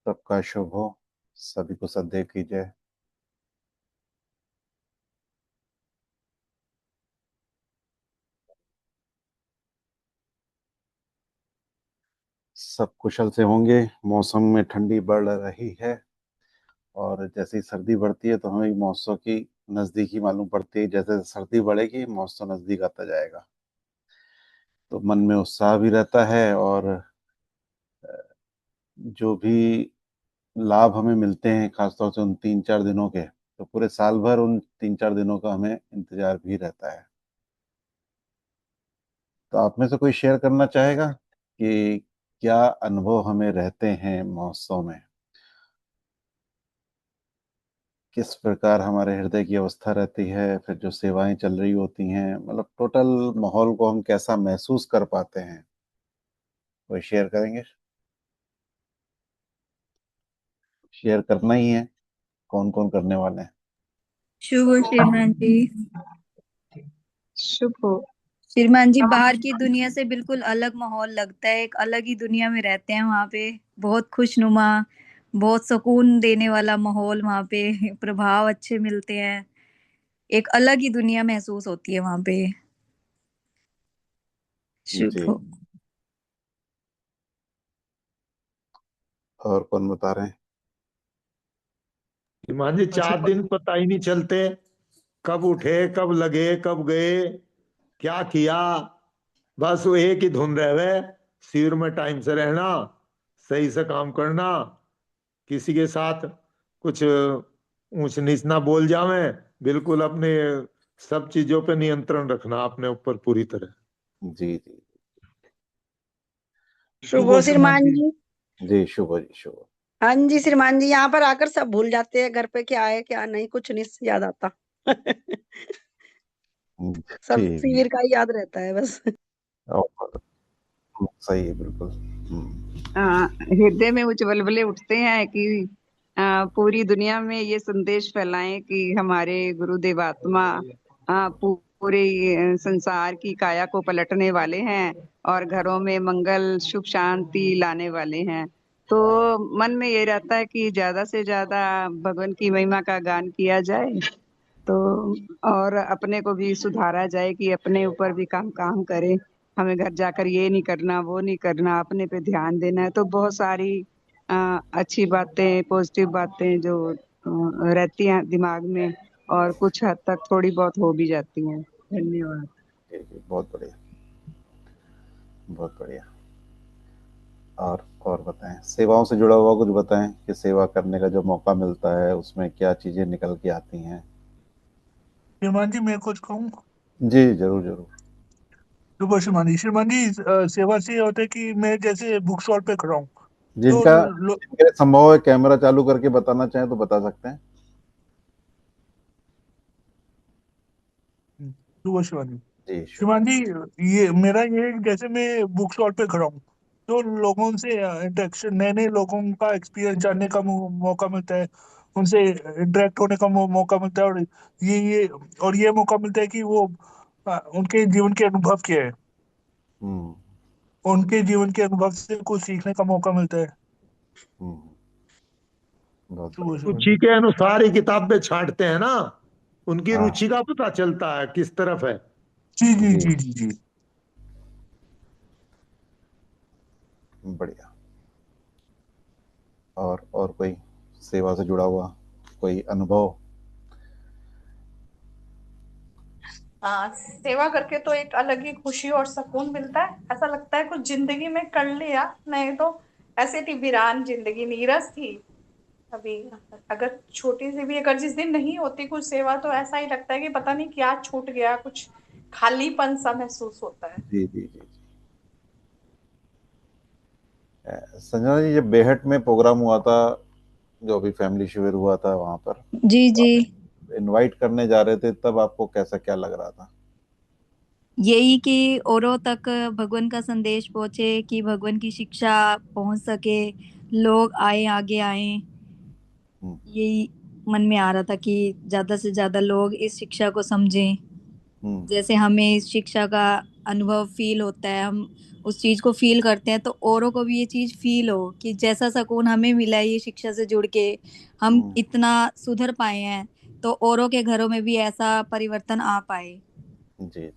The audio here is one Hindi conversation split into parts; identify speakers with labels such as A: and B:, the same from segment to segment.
A: सबका शुभ हो। सभी को सद्य की जय। सब कुशल से होंगे। मौसम में ठंडी बढ़ रही है और जैसे ही सर्दी बढ़ती है तो हमें मौसम की नजदीकी मालूम पड़ती है। जैसे सर्दी बढ़ेगी मौसम नजदीक आता जाएगा, तो मन में उत्साह भी रहता है। और जो भी लाभ हमें मिलते हैं खासतौर से उन 3-4 दिनों के, तो पूरे साल भर उन 3-4 दिनों का हमें इंतजार भी रहता है। तो आप में से कोई शेयर करना चाहेगा कि क्या अनुभव हमें रहते हैं महोत्सव में? किस प्रकार हमारे हृदय की अवस्था रहती है, फिर जो सेवाएं चल रही होती हैं, मतलब टोटल माहौल को हम कैसा महसूस कर पाते हैं? कोई शेयर करेंगे? शेयर करना ही है। कौन कौन करने वाले हैं?
B: शुभ हो श्रीमान जी।
C: शुभ हो।
B: श्रीमान जी, बाहर की दुनिया से बिल्कुल अलग माहौल लगता है, एक अलग ही दुनिया में रहते हैं वहां पे। बहुत खुशनुमा, बहुत सुकून देने वाला माहौल वहां पे। प्रभाव अच्छे मिलते हैं, एक अलग ही दुनिया महसूस होती है वहां पे। शुभ
A: जी।
B: हो।
A: और कौन बता रहे हैं?
D: मान जी 4 दिन पता ही नहीं चलते, कब उठे कब लगे कब गए, क्या किया। बस वो एक ही धुन रहे, शिविर में टाइम से रहना, सही से काम करना, किसी के साथ कुछ ऊंच नीच ना बोल जावे, बिल्कुल अपने सब चीजों पे नियंत्रण रखना अपने ऊपर पूरी तरह।
A: जी जी।
C: शुभ हो श्रीमान जी।
A: जी शुभ हो, जी शुभ हो।
C: हाँ जी श्रीमान जी, यहाँ पर आकर सब भूल जाते हैं, घर पे क्या है क्या नहीं, कुछ नहीं याद आता। सब
A: जी।
C: शिविर का ही याद रहता है बस।
A: और सही है, बिल्कुल।
E: हृदय में उछलबले उठते हैं कि पूरी दुनिया में ये संदेश फैलाएं कि हमारे गुरुदेव आत्मा पूरे संसार की काया को पलटने वाले हैं और घरों में मंगल सुख शांति लाने वाले हैं। तो मन में ये रहता है कि ज्यादा से ज्यादा भगवान की महिमा का गान किया जाए, तो और अपने को भी सुधारा जाए कि अपने ऊपर भी काम काम करें। हमें घर जाकर ये नहीं करना वो नहीं करना, अपने पे ध्यान देना है। तो बहुत सारी अच्छी बातें, पॉजिटिव बातें जो रहती हैं दिमाग में, और कुछ हद तक थोड़ी बहुत हो भी जाती हैं। धन्यवाद।
A: जी जी, बहुत बढ़िया, बहुत बढ़िया। और बताएं, सेवाओं से जुड़ा हुआ कुछ बताएं कि सेवा करने का जो मौका मिलता है उसमें क्या चीजें निकल के आती हैं।
F: श्रीमान जी, मैं कुछ कहूँ?
A: जी जरूर जरूर।
F: सुबह श्रीमान जी, सेवा से ये होता है कि मैं जैसे बुक स्टॉल पे खड़ा हूँ तो
A: जिनका जिनके लिए संभव है कैमरा चालू करके बताना चाहें तो बता सकते हैं।
F: सुबह श्रीमान जी।
A: जी शुभ।
F: श्रीमान जी, ये मेरा ये है कि जैसे मैं बुक स्टॉल पे खड़ा हूँ तो लोगों से इंटरेक्शन, नए नए लोगों का एक्सपीरियंस जानने का मौका मिलता है, उनसे इंटरेक्ट होने का मौका मिलता है। और ये और ये मौका मिलता है कि वो उनके जीवन के अनुभव क्या है,
A: हम्म।
F: उनके जीवन के अनुभव से कुछ सीखने का मौका मिलता है।
A: हम्म। बहुत
F: सुबह
A: बढ़िया।
F: श्रीमान
D: रुचि
F: जी।
D: के अनुसार ही किताबें छांटते हैं ना, उनकी
A: हाँ।
D: रुचि का पता चलता है किस तरफ है।
F: जी जी
A: जी
F: जी जी जी।
A: बढ़िया। और कोई सेवा से जुड़ा हुआ कोई अनुभव?
G: सेवा करके तो एक अलग ही खुशी और सुकून मिलता है। ऐसा लगता है कुछ जिंदगी में कर लिया, नहीं तो ऐसे थी वीरान जिंदगी, नीरस थी अभी। अगर छोटी सी भी, अगर जिस दिन नहीं होती कुछ सेवा, तो ऐसा ही लगता है कि पता नहीं क्या छूट गया, कुछ खालीपन सा महसूस होता है।
A: जी जी जी। संजना जी, जब बेहट में प्रोग्राम हुआ था, जो अभी फैमिली शिविर हुआ था वहां पर,
B: जी
A: तो
B: जी।
A: आप इनवाइट करने जा रहे थे, तब आपको कैसा क्या लग रहा था?
B: यही कि औरों तक भगवान का संदेश पहुंचे, कि भगवान की शिक्षा पहुंच सके, लोग आए, आगे आए।
A: हम्म।
B: यही मन में आ रहा था कि ज्यादा से ज्यादा लोग इस शिक्षा को समझें।
A: हम्म।
B: जैसे हमें इस शिक्षा का अनुभव फील होता है, हम उस चीज को फील करते हैं, तो औरों को भी ये चीज फील हो कि जैसा सुकून हमें मिला है ये शिक्षा से जुड़ के, हम इतना सुधर पाए हैं, तो औरों के घरों में भी ऐसा परिवर्तन आ पाए।
A: जी।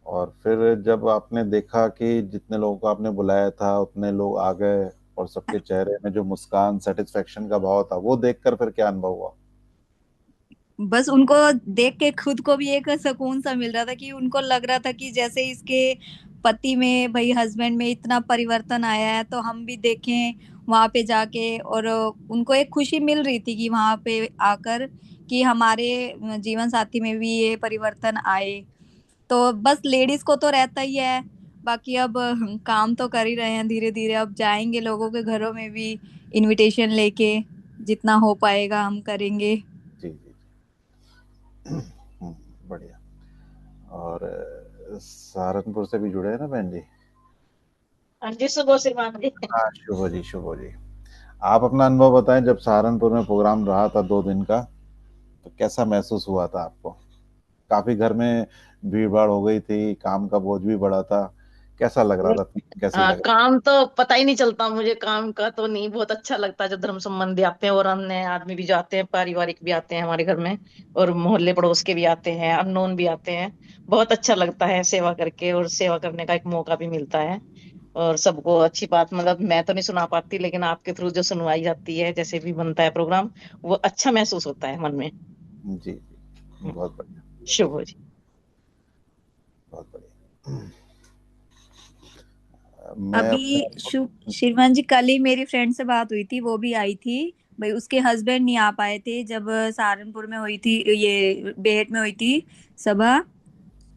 A: और फिर जब आपने देखा कि जितने लोगों को आपने बुलाया था उतने लोग आ गए और सबके चेहरे में जो मुस्कान, सेटिस्फेक्शन का भाव था, वो देखकर फिर क्या अनुभव हुआ?
B: बस उनको देख के खुद को भी एक सुकून सा मिल रहा था कि उनको लग रहा था कि जैसे इसके पति में, भाई हस्बैंड में इतना परिवर्तन आया है, तो हम भी देखें वहां पे जाके। और उनको एक खुशी मिल रही थी कि वहां पे आकर कि हमारे जीवन साथी में भी ये परिवर्तन आए। तो बस लेडीज को तो रहता ही है, बाकी अब हम काम तो कर ही रहे हैं धीरे धीरे। अब जाएंगे लोगों के घरों में भी इनविटेशन लेके, जितना हो पाएगा हम करेंगे।
A: जी जी। बढ़िया। और सहारनपुर से भी जुड़े हैं ना बहन जी?
H: हाँ जी, शुभ हो श्रीमान जी।
A: हाँ, शुभ जी, शुभ जी। आप अपना अनुभव बताएं, जब सहारनपुर में प्रोग्राम रहा था 2 दिन का, तो कैसा महसूस हुआ था आपको? काफी घर में भीड़ भाड़ हो गई थी, काम का बोझ भी बढ़ा था, कैसा लग रहा था? कैसी लग रही?
H: काम तो पता ही नहीं चलता मुझे, काम का तो नहीं, बहुत अच्छा लगता है जब धर्म संबंधी आते हैं और अन्य आदमी भी जाते हैं, पारिवारिक भी आते हैं हमारे घर में, और मोहल्ले पड़ोस के भी आते हैं, अननोन भी आते हैं। बहुत अच्छा लगता है सेवा करके, और सेवा करने का एक मौका भी मिलता है। और सबको अच्छी बात, मतलब मैं तो नहीं सुना पाती, लेकिन आपके थ्रू जो सुनवाई जाती है, जैसे भी बनता है प्रोग्राम, वो अच्छा महसूस होता है मन में।
A: जी जी, बहुत बढ़िया,
H: शुभ हो जी।
A: बहुत बढ़िया। मैं
B: अभी
A: अपने
B: श्रीमान जी, कल ही मेरी फ्रेंड से बात हुई थी, वो भी आई थी। भाई उसके हस्बैंड नहीं आ पाए थे जब सहारनपुर में हुई थी, ये बेहट में हुई थी सभा।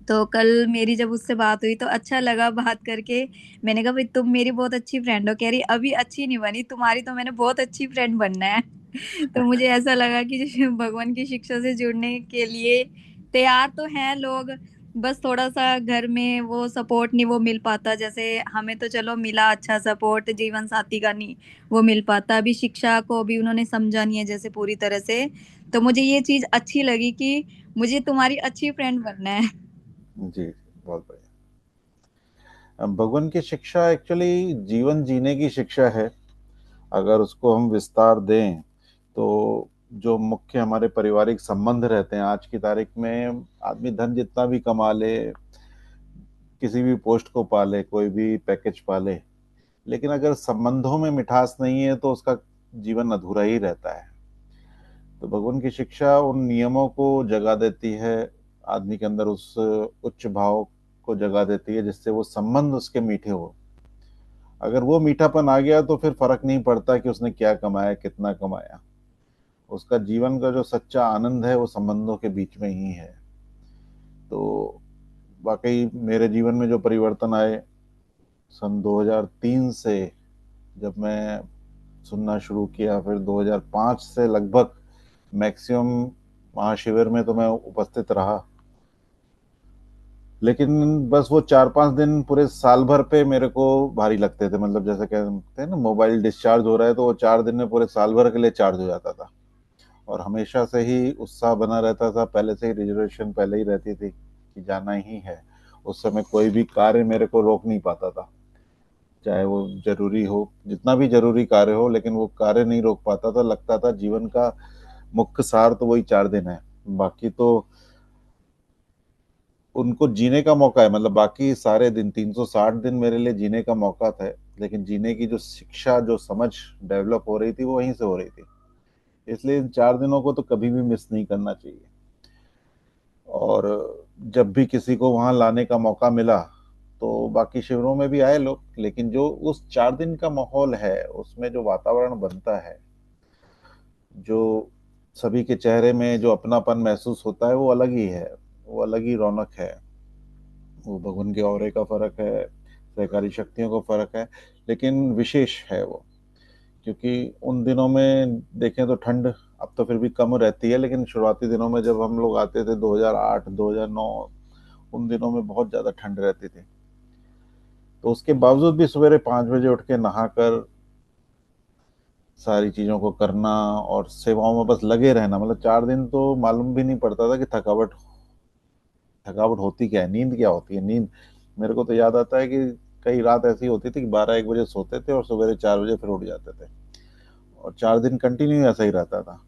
B: तो कल मेरी जब उससे बात हुई तो अच्छा लगा बात करके। मैंने कहा भाई तुम मेरी बहुत अच्छी फ्रेंड हो। कह रही अभी अच्छी नहीं बनी, तुम्हारी तो मैंने बहुत अच्छी फ्रेंड बनना है। तो मुझे ऐसा लगा कि भगवान की शिक्षा से जुड़ने के लिए तैयार तो हैं लोग, बस थोड़ा सा घर में वो सपोर्ट नहीं वो मिल पाता। जैसे हमें तो चलो मिला अच्छा सपोर्ट, जीवन साथी का नहीं वो मिल पाता। अभी शिक्षा को भी उन्होंने समझा नहीं है जैसे पूरी तरह से। तो मुझे ये चीज अच्छी लगी कि मुझे तुम्हारी अच्छी फ्रेंड बनना है।
A: जी, बहुत बढ़िया। भगवान की शिक्षा एक्चुअली जीवन जीने की शिक्षा है। अगर उसको हम विस्तार दें तो जो मुख्य हमारे पारिवारिक संबंध रहते हैं, आज की तारीख में आदमी धन जितना भी कमा ले, किसी भी पोस्ट को पाले, कोई भी पैकेज पाले, लेकिन अगर संबंधों में मिठास नहीं है तो उसका जीवन अधूरा ही रहता है। तो भगवान की शिक्षा उन नियमों को जगा देती है, आदमी के अंदर उस उच्च भाव को जगा देती है जिससे वो संबंध उसके मीठे हो। अगर वो मीठापन आ गया तो फिर फर्क नहीं पड़ता कि उसने क्या कमाया, कितना कमाया। उसका जीवन का जो सच्चा आनंद है वो संबंधों के बीच में ही है। तो वाकई मेरे जीवन में जो परिवर्तन आए सन 2003 से, जब मैं सुनना शुरू किया, फिर 2005 से लगभग मैक्सिमम महाशिविर में तो मैं उपस्थित रहा, लेकिन बस वो 4-5 दिन पूरे साल भर पे मेरे को भारी लगते थे। मतलब जैसे कहते हैं ना, मोबाइल डिस्चार्ज हो रहा है, तो वो 4 दिन में पूरे साल भर के लिए चार्ज हो जाता था। और हमेशा से ही उत्साह बना रहता था, पहले से ही रिजर्वेशन पहले ही रहती थी कि जाना ही है। उस समय कोई भी कार्य मेरे को रोक नहीं पाता था, चाहे वो जरूरी हो, जितना भी जरूरी कार्य हो, लेकिन वो कार्य नहीं रोक पाता था। लगता था जीवन का मुख्य सार तो वही 4 दिन है, बाकी तो उनको जीने का मौका है। मतलब बाकी सारे दिन, 360 दिन मेरे लिए जीने का मौका था, लेकिन जीने की जो शिक्षा, जो समझ डेवलप हो रही थी वो वहीं से हो रही थी। इसलिए इन 4 दिनों को तो कभी भी मिस नहीं करना चाहिए। और जब भी किसी को वहां लाने का मौका मिला तो बाकी शिविरों में भी आए लोग, लेकिन जो उस 4 दिन का माहौल है, उसमें जो वातावरण बनता है, जो सभी के चेहरे में जो अपनापन महसूस होता है, वो अलग ही है, वो अलग ही रौनक है। वो भगवान के औरे का फर्क है, सहकारी शक्तियों का फर्क है, लेकिन विशेष है वो। क्योंकि उन दिनों में देखें तो ठंड अब तो फिर भी कम रहती है, लेकिन शुरुआती दिनों में जब हम लोग आते थे 2008 2009, उन दिनों में बहुत ज़्यादा ठंड रहती थी। तो उसके बावजूद भी सवेरे 5 बजे उठ के नहाकर सारी चीज़ों को करना और सेवाओं में बस लगे रहना, मतलब 4 दिन तो मालूम भी नहीं पड़ता था कि थकावट होती क्या है, नींद क्या होती है। नींद, मेरे को तो याद आता है कि कई रात ऐसी होती थी कि 12-1 बजे सोते थे और सवेरे 4 बजे फिर उठ जाते थे, और 4 दिन कंटिन्यू ऐसा ही रहता था।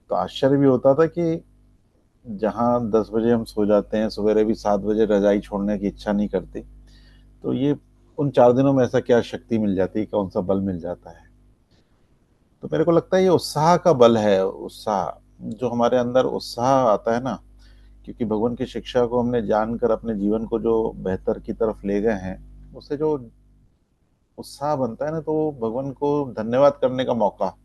A: तो आश्चर्य भी होता था कि जहाँ 10 बजे हम सो जाते हैं, सवेरे भी 7 बजे रजाई छोड़ने की इच्छा नहीं करती, तो ये उन 4 दिनों में ऐसा क्या शक्ति मिल जाती है, कौन सा बल मिल जाता है। तो मेरे को लगता है ये उत्साह का बल है। उत्साह, जो हमारे अंदर उत्साह आता है ना, क्योंकि भगवान की शिक्षा को हमने जानकर अपने जीवन को जो बेहतर की तरफ ले गए हैं, उससे जो उत्साह बनता है ना, तो वो भगवान को धन्यवाद करने का मौका,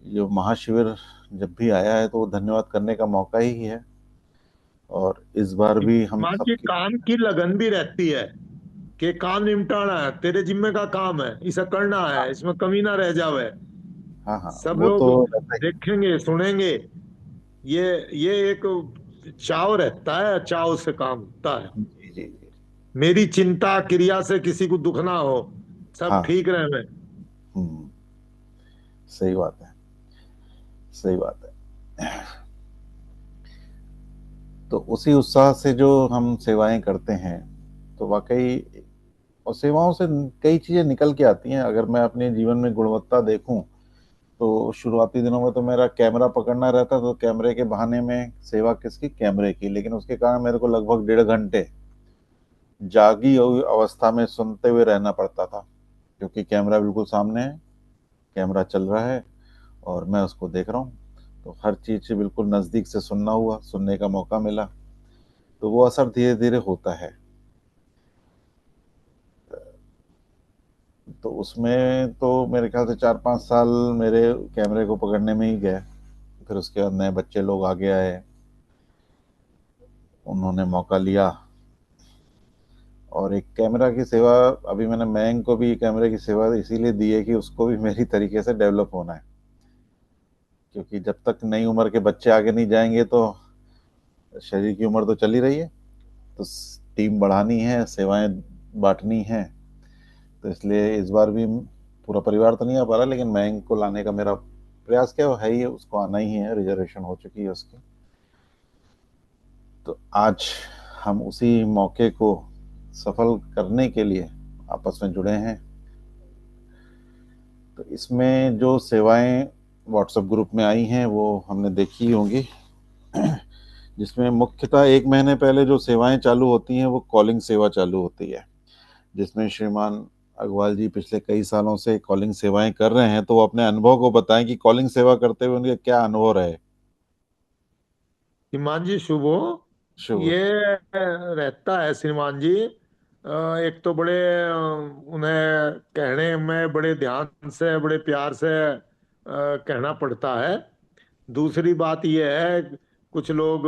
A: जो महाशिविर जब भी आया है तो वो धन्यवाद करने का मौका ही है। और इस बार भी हम
D: माँ की
A: सबकी,
D: काम की लगन भी रहती है कि काम निपटाना है, तेरे जिम्मे का काम है, इसे करना है, इसमें कमी ना रह जावे।
A: हाँ हाँ,
D: सब
A: वो
D: लोग
A: तो रहता ही है।
D: देखेंगे सुनेंगे, ये ये एक चाव रहता है, चाव से काम होता है।
A: जी जी जी।
D: मेरी चिंता क्रिया से किसी को दुख ना हो, सब
A: हाँ।
D: ठीक रहे।
A: हम्म। सही बात है, सही बात है। तो उसी उत्साह से जो हम सेवाएं करते हैं, तो वाकई, और सेवाओं से कई चीजें निकल के आती हैं। अगर मैं अपने जीवन में गुणवत्ता देखूं, तो शुरुआती दिनों में तो मेरा कैमरा पकड़ना रहता, तो कैमरे के बहाने में सेवा किसकी, कैमरे की, लेकिन उसके कारण मेरे को लगभग 1.5 घंटे जागी हुई अवस्था में सुनते हुए रहना पड़ता था, क्योंकि कैमरा बिल्कुल सामने है, कैमरा चल रहा है और मैं उसको देख रहा हूँ। तो हर चीज से बिल्कुल नजदीक से सुनना हुआ, सुनने का मौका मिला, तो वो असर धीरे धीरे होता है। तो उसमें तो मेरे ख्याल से 4-5 साल मेरे कैमरे को पकड़ने में ही गए। फिर उसके बाद नए बच्चे लोग आगे आए, उन्होंने मौका लिया, और एक कैमरा की सेवा, अभी मैंने मयंक को भी कैमरे की सेवा इसीलिए दी है कि उसको भी मेरी तरीके से डेवलप होना है, क्योंकि जब तक नई उम्र के बच्चे आगे नहीं जाएंगे तो शरीर की उम्र तो चली रही है, तो टीम बढ़ानी है, सेवाएं बांटनी है। तो इसलिए इस बार भी पूरा परिवार तो नहीं आ पा रहा, लेकिन मयंक को लाने का मेरा प्रयास क्या है ही है, उसको आना ही है, रिजर्वेशन हो चुकी है उसकी। तो आज हम उसी मौके को सफल करने के लिए आपस में जुड़े हैं। तो इसमें जो सेवाएं व्हाट्सएप ग्रुप में आई हैं वो हमने देखी ही होंगी, जिसमें मुख्यतः 1 महीने पहले जो सेवाएं चालू होती हैं वो कॉलिंग सेवा चालू होती है, जिसमें श्रीमान अग्रवाल जी पिछले कई सालों से कॉलिंग सेवाएं कर रहे हैं। तो वो अपने अनुभव को बताएं कि कॉलिंग सेवा करते हुए उनके क्या अनुभव रहे।
D: श्रीमान जी शुभ हो।
A: शुभ।
D: ये रहता है श्रीमान जी, एक तो बड़े उन्हें कहने में बड़े ध्यान से बड़े प्यार से कहना पड़ता है। दूसरी बात ये है, कुछ लोग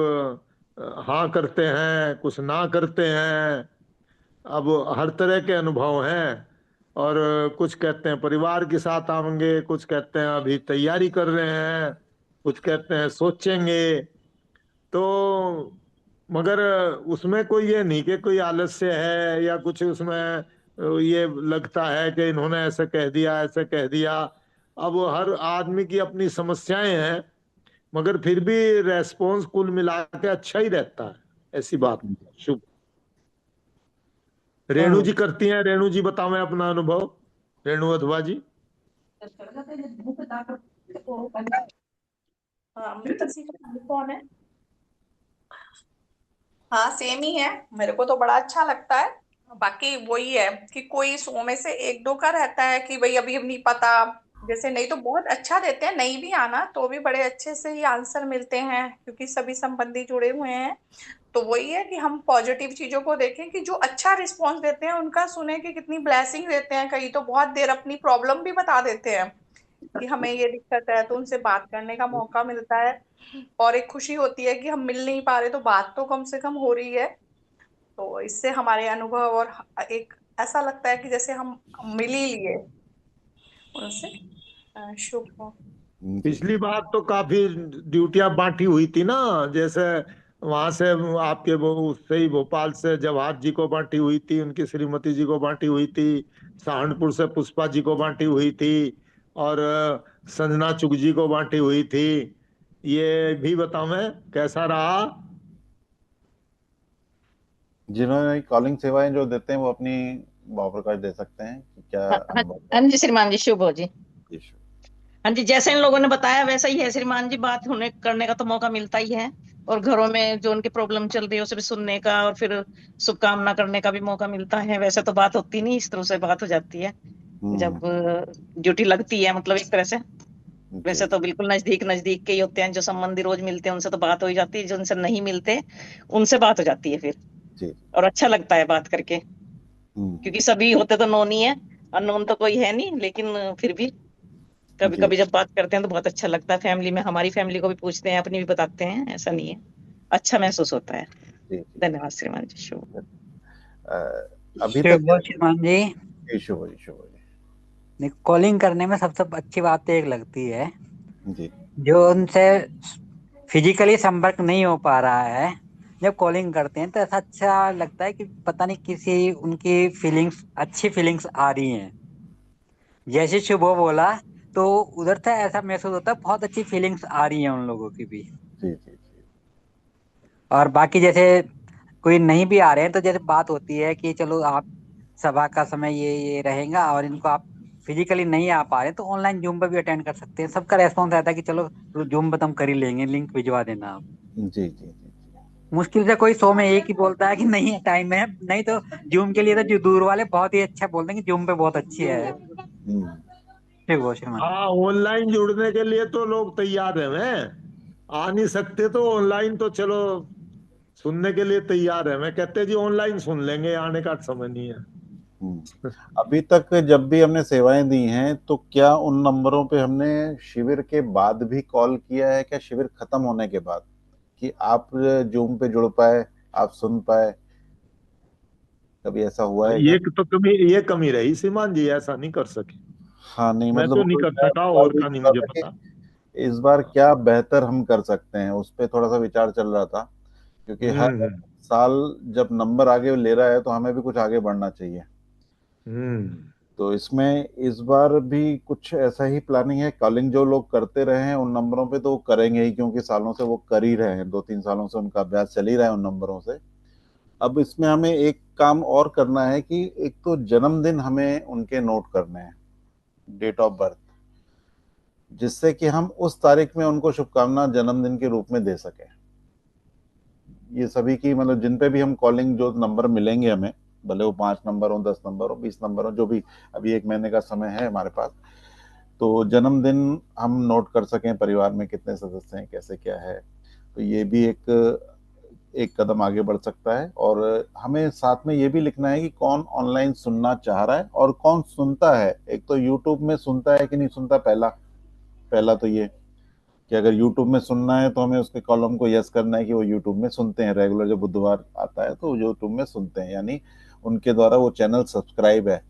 D: हाँ करते हैं, कुछ ना करते हैं। अब हर तरह के अनुभव हैं। और कुछ कहते हैं परिवार के साथ आएंगे, कुछ कहते हैं अभी तैयारी कर रहे हैं, कुछ कहते हैं सोचेंगे। तो मगर उसमें कोई ये नहीं कि कोई आलस्य है या कुछ उसमें ये लगता है कि इन्होंने ऐसे कह दिया, ऐसे कह दिया। अब हर आदमी की अपनी समस्याएं हैं, मगर फिर भी रेस्पॉन्स कुल मिला के अच्छा ही रहता है। ऐसी बात। शुभ। रेणु जी करती हैं, रेणु जी बतावें अपना अनुभव। रेणु अथवा जी।
G: हाँ, अमृता सिंह कौन है? हाँ, सेम ही है। मेरे को तो बड़ा अच्छा लगता है। बाकी वही है कि कोई 100 में से 1-2 का रहता है कि भाई अभी नहीं पता। जैसे नहीं तो बहुत अच्छा देते हैं, नहीं भी आना तो भी बड़े अच्छे से ही आंसर मिलते हैं, क्योंकि सभी संबंधी जुड़े हुए हैं। तो वही है कि हम पॉजिटिव चीजों को देखें, कि जो अच्छा रिस्पॉन्स देते हैं उनका सुने कि कितनी ब्लेसिंग देते हैं। कई तो बहुत देर अपनी प्रॉब्लम भी बता देते हैं कि हमें ये दिक्कत है, तो उनसे बात करने का मौका मिलता है। और एक खुशी होती है कि हम मिल नहीं पा रहे तो बात तो कम से कम हो रही है। तो इससे हमारे अनुभव और एक ऐसा लगता है कि जैसे हम मिल ही लिए उनसे। शुभ हो।
A: जी।
D: पिछली बार तो काफी ड्यूटियां बांटी हुई थी ना, जैसे वहां से आपके वो उससे ही भोपाल से जवाहर जी को बांटी हुई थी, उनकी श्रीमती जी को बांटी हुई थी। सहारनपुर से पुष्पा जी को बांटी हुई थी। और संजना चुग जी को बांटी हुई थी। ये भी बताओ मैं कैसा रहा।
A: जिन्होंने कॉलिंग सेवाएं जो देते हैं वो अपनी भाव प्रकाश दे सकते हैं कि क्या
H: हाँ हाँ
A: अनुभव
H: हाँ जी श्रीमान जी, शुभ हो जी।
A: है।
H: हाँ जी, जैसे इन लोगों ने बताया वैसा ही है श्रीमान जी, बात होने करने का तो मौका मिलता ही है, और घरों में जो उनकी प्रॉब्लम चल रही है उसे भी सुनने का और फिर शुभकामना करने का भी मौका मिलता है। वैसे तो बात होती नहीं, इस तरह से बात हो जाती है जब ड्यूटी लगती है, मतलब एक तरह से।
A: जी
H: वैसे तो बिल्कुल नजदीक नजदीक के ही होते हैं, जो संबंधी रोज मिलते हैं उनसे तो बात हो ही जाती है, जो उनसे नहीं मिलते उनसे बात हो जाती है फिर,
A: जी।
H: और अच्छा लगता है बात करके,
A: हम्म,
H: क्योंकि सभी होते तो नोन ही है, अननोन तो कोई है नहीं, लेकिन फिर भी कभी
A: जी
H: कभी जब बात करते हैं तो बहुत अच्छा लगता है। फैमिली में हमारी फैमिली को भी पूछते हैं, अपनी भी बताते हैं, ऐसा नहीं है, अच्छा महसूस होता है।
A: जी जी।
H: धन्यवाद श्रीमान जी, शुभ।
A: अ, अभी तक
I: शुभ श्रीमान जी,
A: इशू हो इशू हो
I: कॉलिंग करने में सबसे अच्छी बात तो एक लगती है,
A: जी
I: जो उनसे फिजिकली संपर्क नहीं हो पा रहा है, जब कॉलिंग करते हैं तो ऐसा अच्छा लगता है कि पता नहीं किसी उनकी फीलिंग्स, अच्छी फीलिंग्स आ रही हैं। जैसे शुभ बोला तो उधर से ऐसा महसूस होता है बहुत अच्छी फीलिंग्स आ रही हैं उन लोगों की भी।
A: जी जी जी।
I: और बाकी जैसे कोई नहीं भी आ रहे हैं तो जैसे बात होती है कि चलो आप सभा का समय ये रहेगा और इनको आप फिजिकली नहीं आ पा रहे तो ऑनलाइन जूम पे भी अटेंड कर सकते हैं। सबका रेस्पॉन्स रहता है कि चलो जूम पे तो हम कर ही लेंगे, लिंक भिजवा देना आप।
A: जी जी जी।
I: मुश्किल से कोई 100 में एक ही बोलता है कि नहीं टाइम है, नहीं तो जूम के लिए तो जो दूर वाले बहुत ही अच्छा बोलते हैं कि जूम पे बहुत अच्छी है।
A: हम्म,
I: ठीक वो श्रीमान।
D: हाँ, ऑनलाइन जुड़ने के लिए तो लोग तैयार है, मैं आ नहीं सकते तो ऑनलाइन तो चलो सुनने के लिए तैयार है। मैं कहते जी ऑनलाइन सुन लेंगे, आने का समय नहीं है।
A: हम्म। अभी तक जब भी हमने सेवाएं दी हैं तो क्या उन नंबरों पे हमने शिविर के बाद भी कॉल किया है, क्या शिविर खत्म होने के बाद, कि आप जूम पे जुड़ पाए, आप सुन पाए, कभी ऐसा हुआ है क्या?
D: ये तो कमी, ये कमी रही श्रीमान जी, ऐसा नहीं कर सके।
A: हाँ नहीं
D: मैं
A: मतलब
D: तो नहीं
A: वही
D: कर
A: मैं
D: सका,
A: सवाल
D: और
A: ये
D: का नहीं
A: कर रहा
D: मुझे
A: था
D: पता।
A: कि इस बार क्या बेहतर हम कर सकते हैं, उस पर थोड़ा सा विचार चल रहा था, क्योंकि हर
D: हम्म
A: साल जब नंबर आगे ले रहा है तो हमें भी कुछ आगे बढ़ना चाहिए।
D: हम्म।
A: तो इसमें इस बार भी कुछ ऐसा ही प्लानिंग है। कॉलिंग जो लोग करते रहे हैं उन नंबरों पे तो वो करेंगे ही, क्योंकि सालों से वो कर ही रहे हैं, 2-3 सालों से उनका अभ्यास चल ही रहा है उन नंबरों से। अब इसमें हमें एक काम और करना है कि एक तो जन्मदिन हमें उनके नोट करने हैं, डेट ऑफ बर्थ, जिससे कि हम उस तारीख में उनको शुभकामना जन्मदिन के रूप में दे सकें। ये सभी की मतलब जिन पे भी हम कॉलिंग जो नंबर मिलेंगे हमें, भले वो 5 नंबर हो, 10 नंबर हो, 20 नंबर हो, जो भी, अभी 1 महीने का समय है हमारे पास, तो जन्मदिन हम नोट कर सकें, परिवार में कितने सदस्य हैं, कैसे क्या है। तो ये भी एक एक कदम आगे बढ़ सकता है। और हमें साथ में ये भी लिखना है कि कौन ऑनलाइन सुनना चाह रहा है और कौन सुनता है। एक तो यूट्यूब में सुनता है कि नहीं सुनता, पहला पहला तो ये कि अगर यूट्यूब में सुनना है तो हमें उसके कॉलम को यस करना है कि वो यूट्यूब में सुनते हैं, रेगुलर जब बुधवार आता है तो यूट्यूब में सुनते हैं, यानी उनके द्वारा वो चैनल सब्सक्राइब है,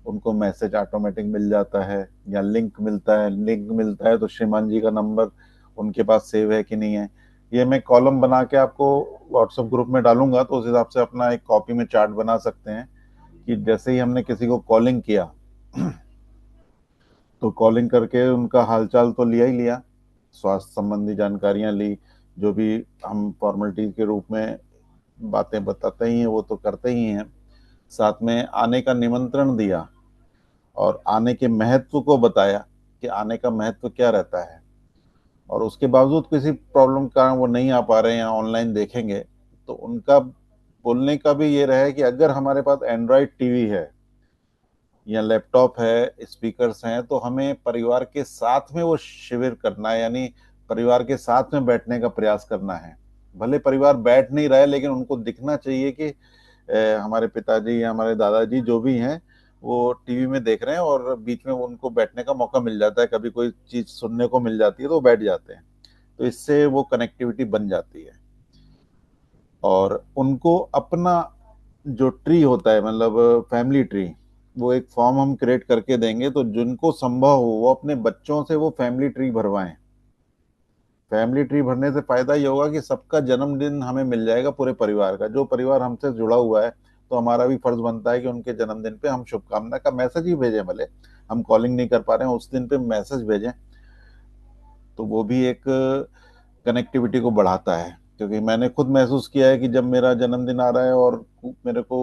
A: उनको मैसेज ऑटोमेटिक मिल जाता है या लिंक मिलता है। लिंक मिलता है तो श्रीमान जी का नंबर उनके पास सेव है कि नहीं है, ये मैं कॉलम बना के आपको व्हाट्सएप ग्रुप में डालूंगा, तो उस हिसाब से अपना एक कॉपी में चार्ट बना सकते हैं कि जैसे ही हमने किसी को कॉलिंग किया तो कॉलिंग करके उनका हालचाल तो लिया ही लिया, स्वास्थ्य संबंधी जानकारियां ली, जो भी हम फॉर्मेलिटी के रूप में बातें बताते ही हैं वो तो करते ही हैं, साथ में आने का निमंत्रण दिया और आने के महत्व को बताया कि आने का महत्व क्या रहता है। और उसके बावजूद किसी प्रॉब्लम का वो नहीं आ पा रहे हैं या ऑनलाइन देखेंगे, तो उनका बोलने का भी ये रहा है कि अगर हमारे पास एंड्रॉयड टीवी है या लैपटॉप है, स्पीकर्स हैं, तो हमें परिवार के साथ में वो शिविर करना है, यानी परिवार के साथ में बैठने का प्रयास करना है। भले परिवार बैठ नहीं रहा है लेकिन उनको दिखना चाहिए कि हमारे पिताजी या हमारे दादाजी जो भी हैं वो टीवी में देख रहे हैं और बीच में उनको बैठने का मौका मिल जाता है, कभी कोई चीज सुनने को मिल जाती है तो वो बैठ जाते हैं, तो इससे वो कनेक्टिविटी बन जाती है। और उनको अपना जो ट्री होता है, मतलब फैमिली ट्री, वो एक फॉर्म हम क्रिएट करके देंगे, तो जिनको संभव हो वो अपने बच्चों से वो फैमिली ट्री भरवाएं। फैमिली ट्री भरने से फायदा ये होगा कि सबका जन्मदिन हमें मिल जाएगा, पूरे परिवार का, जो परिवार हमसे जुड़ा हुआ है, तो हमारा भी फर्ज बनता है कि उनके जन्मदिन पे हम शुभकामना का मैसेज ही भेजें, भले हम कॉलिंग नहीं कर पा रहे हैं उस दिन पे मैसेज भेजें, तो वो भी एक कनेक्टिविटी को बढ़ाता है। क्योंकि मैंने खुद महसूस किया है कि जब मेरा जन्मदिन आ रहा है और मेरे को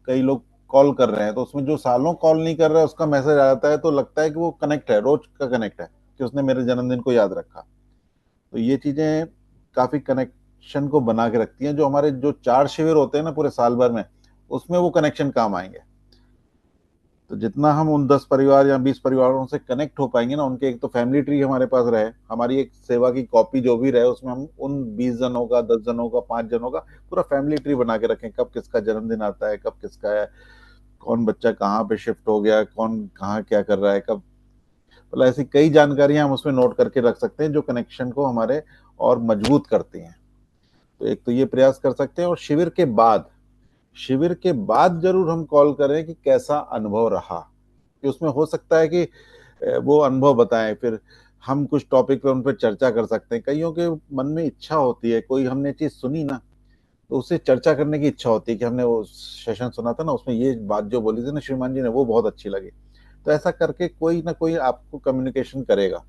A: कई लोग कॉल कर रहे हैं, तो उसमें जो सालों कॉल नहीं कर रहा है उसका मैसेज आ जाता है, तो लगता है कि वो कनेक्ट है, रोज का कनेक्ट है, कि उसने मेरे जन्मदिन को याद रखा। तो ये चीजें काफी कनेक्शन को बना के रखती हैं। जो हमारे जो 4 शिविर होते हैं ना पूरे साल भर में, उसमें वो कनेक्शन काम आएंगे। तो जितना हम उन 10 परिवार या 20 परिवारों से कनेक्ट हो पाएंगे ना, उनके एक तो फैमिली ट्री हमारे पास रहे, हमारी एक सेवा की कॉपी जो भी रहे, उसमें हम उन 20 जनों का, 10 जनों का, 5 जनों का पूरा फैमिली ट्री बना के रखें, कब किसका जन्मदिन आता है, कब किसका है, कौन बच्चा कहाँ पे शिफ्ट हो गया, कौन कहाँ क्या कर रहा है, कब, मतलब ऐसी कई जानकारियां हम उसमें नोट करके रख सकते हैं जो कनेक्शन को हमारे और मजबूत करती हैं। तो एक तो ये प्रयास कर सकते हैं। और शिविर के बाद जरूर हम कॉल करें कि कैसा अनुभव रहा, कि उसमें हो सकता है कि वो अनुभव बताएं, फिर हम कुछ टॉपिक पे उन पर चर्चा कर सकते हैं। कईयों के मन में इच्छा होती है, कोई हमने चीज सुनी ना, तो उससे चर्चा करने की इच्छा होती है कि हमने वो सेशन सुना था ना, उसमें ये बात जो बोली थी ना श्रीमान जी ने, वो बहुत अच्छी लगी। तो ऐसा करके कोई ना कोई आपको कम्युनिकेशन करेगा,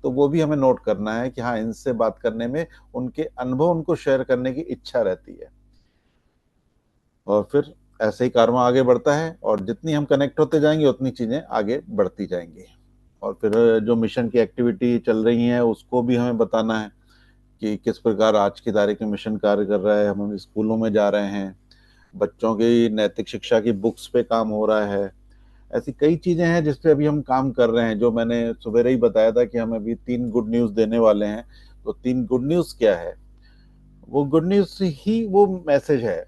A: तो वो भी हमें नोट करना है कि हाँ, इनसे बात करने में उनके अनुभव उनको शेयर करने की इच्छा रहती है। और फिर ऐसे ही कारवां आगे बढ़ता है, और जितनी हम कनेक्ट होते जाएंगे उतनी चीजें आगे बढ़ती जाएंगी। और फिर जो मिशन की एक्टिविटी चल रही है उसको भी हमें बताना है कि किस प्रकार आज की तारीख में मिशन कार्य कर रहा है। हम स्कूलों में जा रहे हैं, बच्चों की नैतिक शिक्षा की बुक्स पे काम हो रहा है। ऐसी कई चीजें हैं जिस पे अभी हम काम कर रहे हैं। जो मैंने सवेरे ही बताया था कि हम अभी 3 गुड न्यूज देने वाले हैं। तो 3 गुड न्यूज क्या है? वो गुड न्यूज ही वो मैसेज है।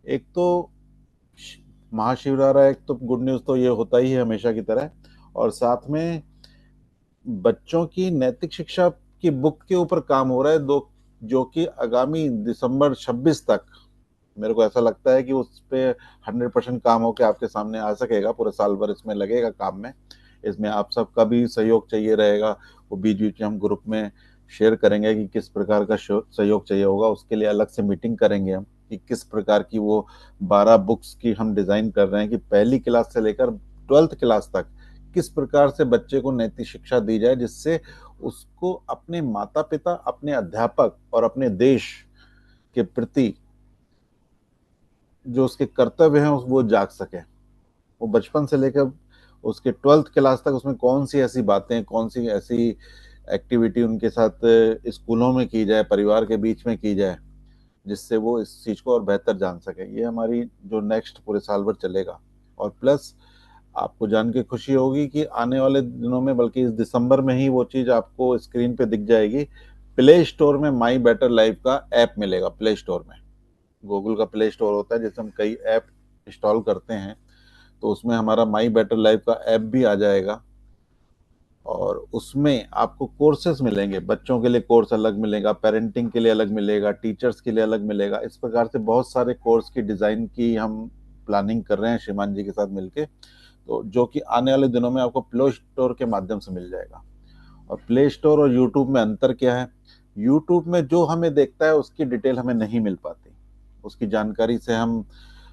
A: एक तो महाशिवरात्रि, एक तो गुड न्यूज तो ये होता ही है हमेशा की तरह, और साथ में बच्चों की नैतिक शिक्षा की बुक के ऊपर काम हो रहा है, दो, जो कि आगामी दिसंबर 26 तक मेरे को ऐसा लगता है कि उस पे 100% काम होके आपके सामने आ सकेगा। पूरे साल भर इसमें लगेगा काम में। इसमें आप सबका भी सहयोग चाहिए रहेगा। वो बीच बीच में हम ग्रुप में शेयर करेंगे कि किस प्रकार का सहयोग चाहिए होगा। उसके लिए अलग से मीटिंग करेंगे हम कि किस प्रकार की वो 12 बुक्स की हम डिजाइन कर रहे हैं कि पहली क्लास से लेकर 12th क्लास तक किस प्रकार से बच्चे को नैतिक शिक्षा दी जाए, जिससे उसको अपने माता पिता, अपने अध्यापक और अपने देश के प्रति जो उसके कर्तव्य हैं वो जाग सके। वो बचपन से लेकर उसके 12th क्लास तक उसमें कौन सी ऐसी बातें, कौन सी ऐसी एक्टिविटी उनके साथ स्कूलों में की जाए, परिवार के बीच में की जाए, जिससे वो इस चीज को और बेहतर जान सके। ये हमारी जो नेक्स्ट पूरे साल भर चलेगा। और प्लस आपको जान के खुशी होगी कि आने वाले दिनों में, बल्कि इस दिसंबर में ही वो चीज आपको स्क्रीन पे दिख जाएगी। प्ले स्टोर में माई बेटर लाइफ का ऐप मिलेगा। प्ले स्टोर में गूगल का प्ले स्टोर होता है जिससे हम कई ऐप इंस्टॉल करते हैं, तो उसमें हमारा माई बेटर लाइफ का ऐप भी आ जाएगा। और उसमें आपको कोर्सेज मिलेंगे, बच्चों के लिए कोर्स अलग मिलेगा, पेरेंटिंग के लिए अलग मिलेगा, टीचर्स के लिए अलग मिलेगा। इस प्रकार से बहुत सारे कोर्स की डिजाइन की हम प्लानिंग कर रहे हैं श्रीमान जी के साथ मिलके, तो जो कि आने वाले दिनों में आपको प्ले स्टोर के माध्यम से मिल जाएगा। और प्ले स्टोर और यूट्यूब में अंतर क्या है? यूट्यूब में जो हमें देखता है उसकी डिटेल हमें नहीं मिल पाती, उसकी जानकारी से हम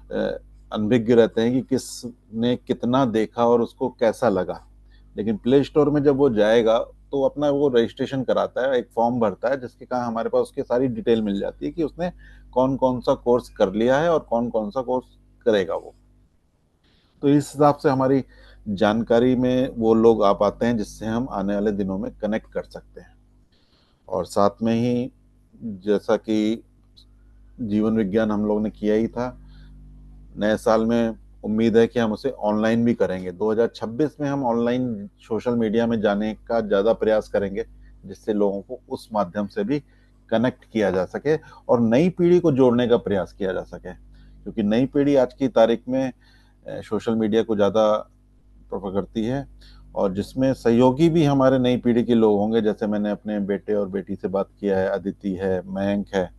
A: अनभिज्ञ रहते हैं कि किसने कितना देखा और उसको कैसा लगा। लेकिन प्ले स्टोर में जब वो जाएगा तो अपना वो रजिस्ट्रेशन कराता है, एक फॉर्म भरता है, जिसके कारण हमारे पास उसकी सारी डिटेल मिल जाती है कि उसने कौन कौन सा कोर्स कर लिया है और कौन कौन सा कोर्स करेगा वो। तो इस हिसाब से हमारी जानकारी में वो लोग आ पाते हैं जिससे हम आने वाले दिनों में कनेक्ट कर सकते हैं। और साथ में ही जैसा कि जीवन विज्ञान हम लोग ने किया ही था, नए साल में उम्मीद है कि हम उसे ऑनलाइन भी करेंगे। 2026 में हम ऑनलाइन सोशल मीडिया में जाने का ज़्यादा प्रयास करेंगे, जिससे लोगों को उस माध्यम से भी कनेक्ट किया जा सके और नई पीढ़ी को जोड़ने का प्रयास किया जा सके। क्योंकि नई पीढ़ी आज की तारीख में सोशल मीडिया को ज़्यादा प्रेफर करती है, और जिसमें सहयोगी भी हमारे नई पीढ़ी के लोग होंगे। जैसे मैंने अपने बेटे और बेटी से बात किया है, अदिति है, मयंक है,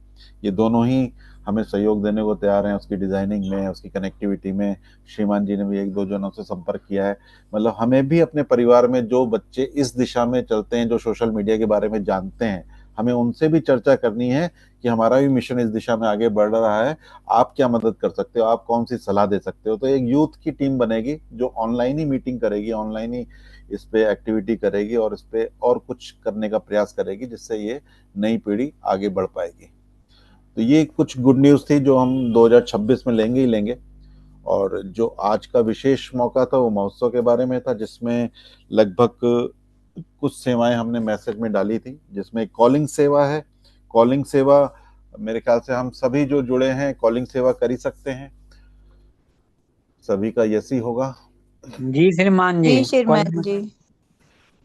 A: ये दोनों ही हमें सहयोग देने को तैयार हैं उसकी डिजाइनिंग में, उसकी कनेक्टिविटी में। श्रीमान जी ने भी 1-2 जनों से संपर्क किया है। मतलब हमें भी अपने परिवार में जो बच्चे इस दिशा में चलते हैं, जो सोशल मीडिया के बारे में जानते हैं, हमें उनसे भी चर्चा करनी है कि हमारा भी मिशन इस दिशा में आगे बढ़ रहा है, आप क्या मदद कर सकते हो, आप कौन सी सलाह दे सकते हो। तो एक यूथ की टीम बनेगी जो ऑनलाइन ही मीटिंग करेगी, ऑनलाइन ही इस पे एक्टिविटी करेगी और इस पे और कुछ करने का प्रयास करेगी, जिससे ये नई पीढ़ी आगे बढ़ पाएगी। तो ये कुछ गुड न्यूज़ थी जो हम 2026 में लेंगे ही लेंगे। और जो आज का विशेष मौका था वो महोत्सव के बारे में था, जिसमें लगभग कुछ सेवाएं हमने मैसेज में डाली थी, जिसमें कॉलिंग सेवा है। कॉलिंग सेवा मेरे ख्याल से हम सभी जो जुड़े हैं कॉलिंग सेवा कर ही सकते हैं, सभी का यस ही होगा।
I: जी श्रीमान जी।
B: जी श्रीमान जी।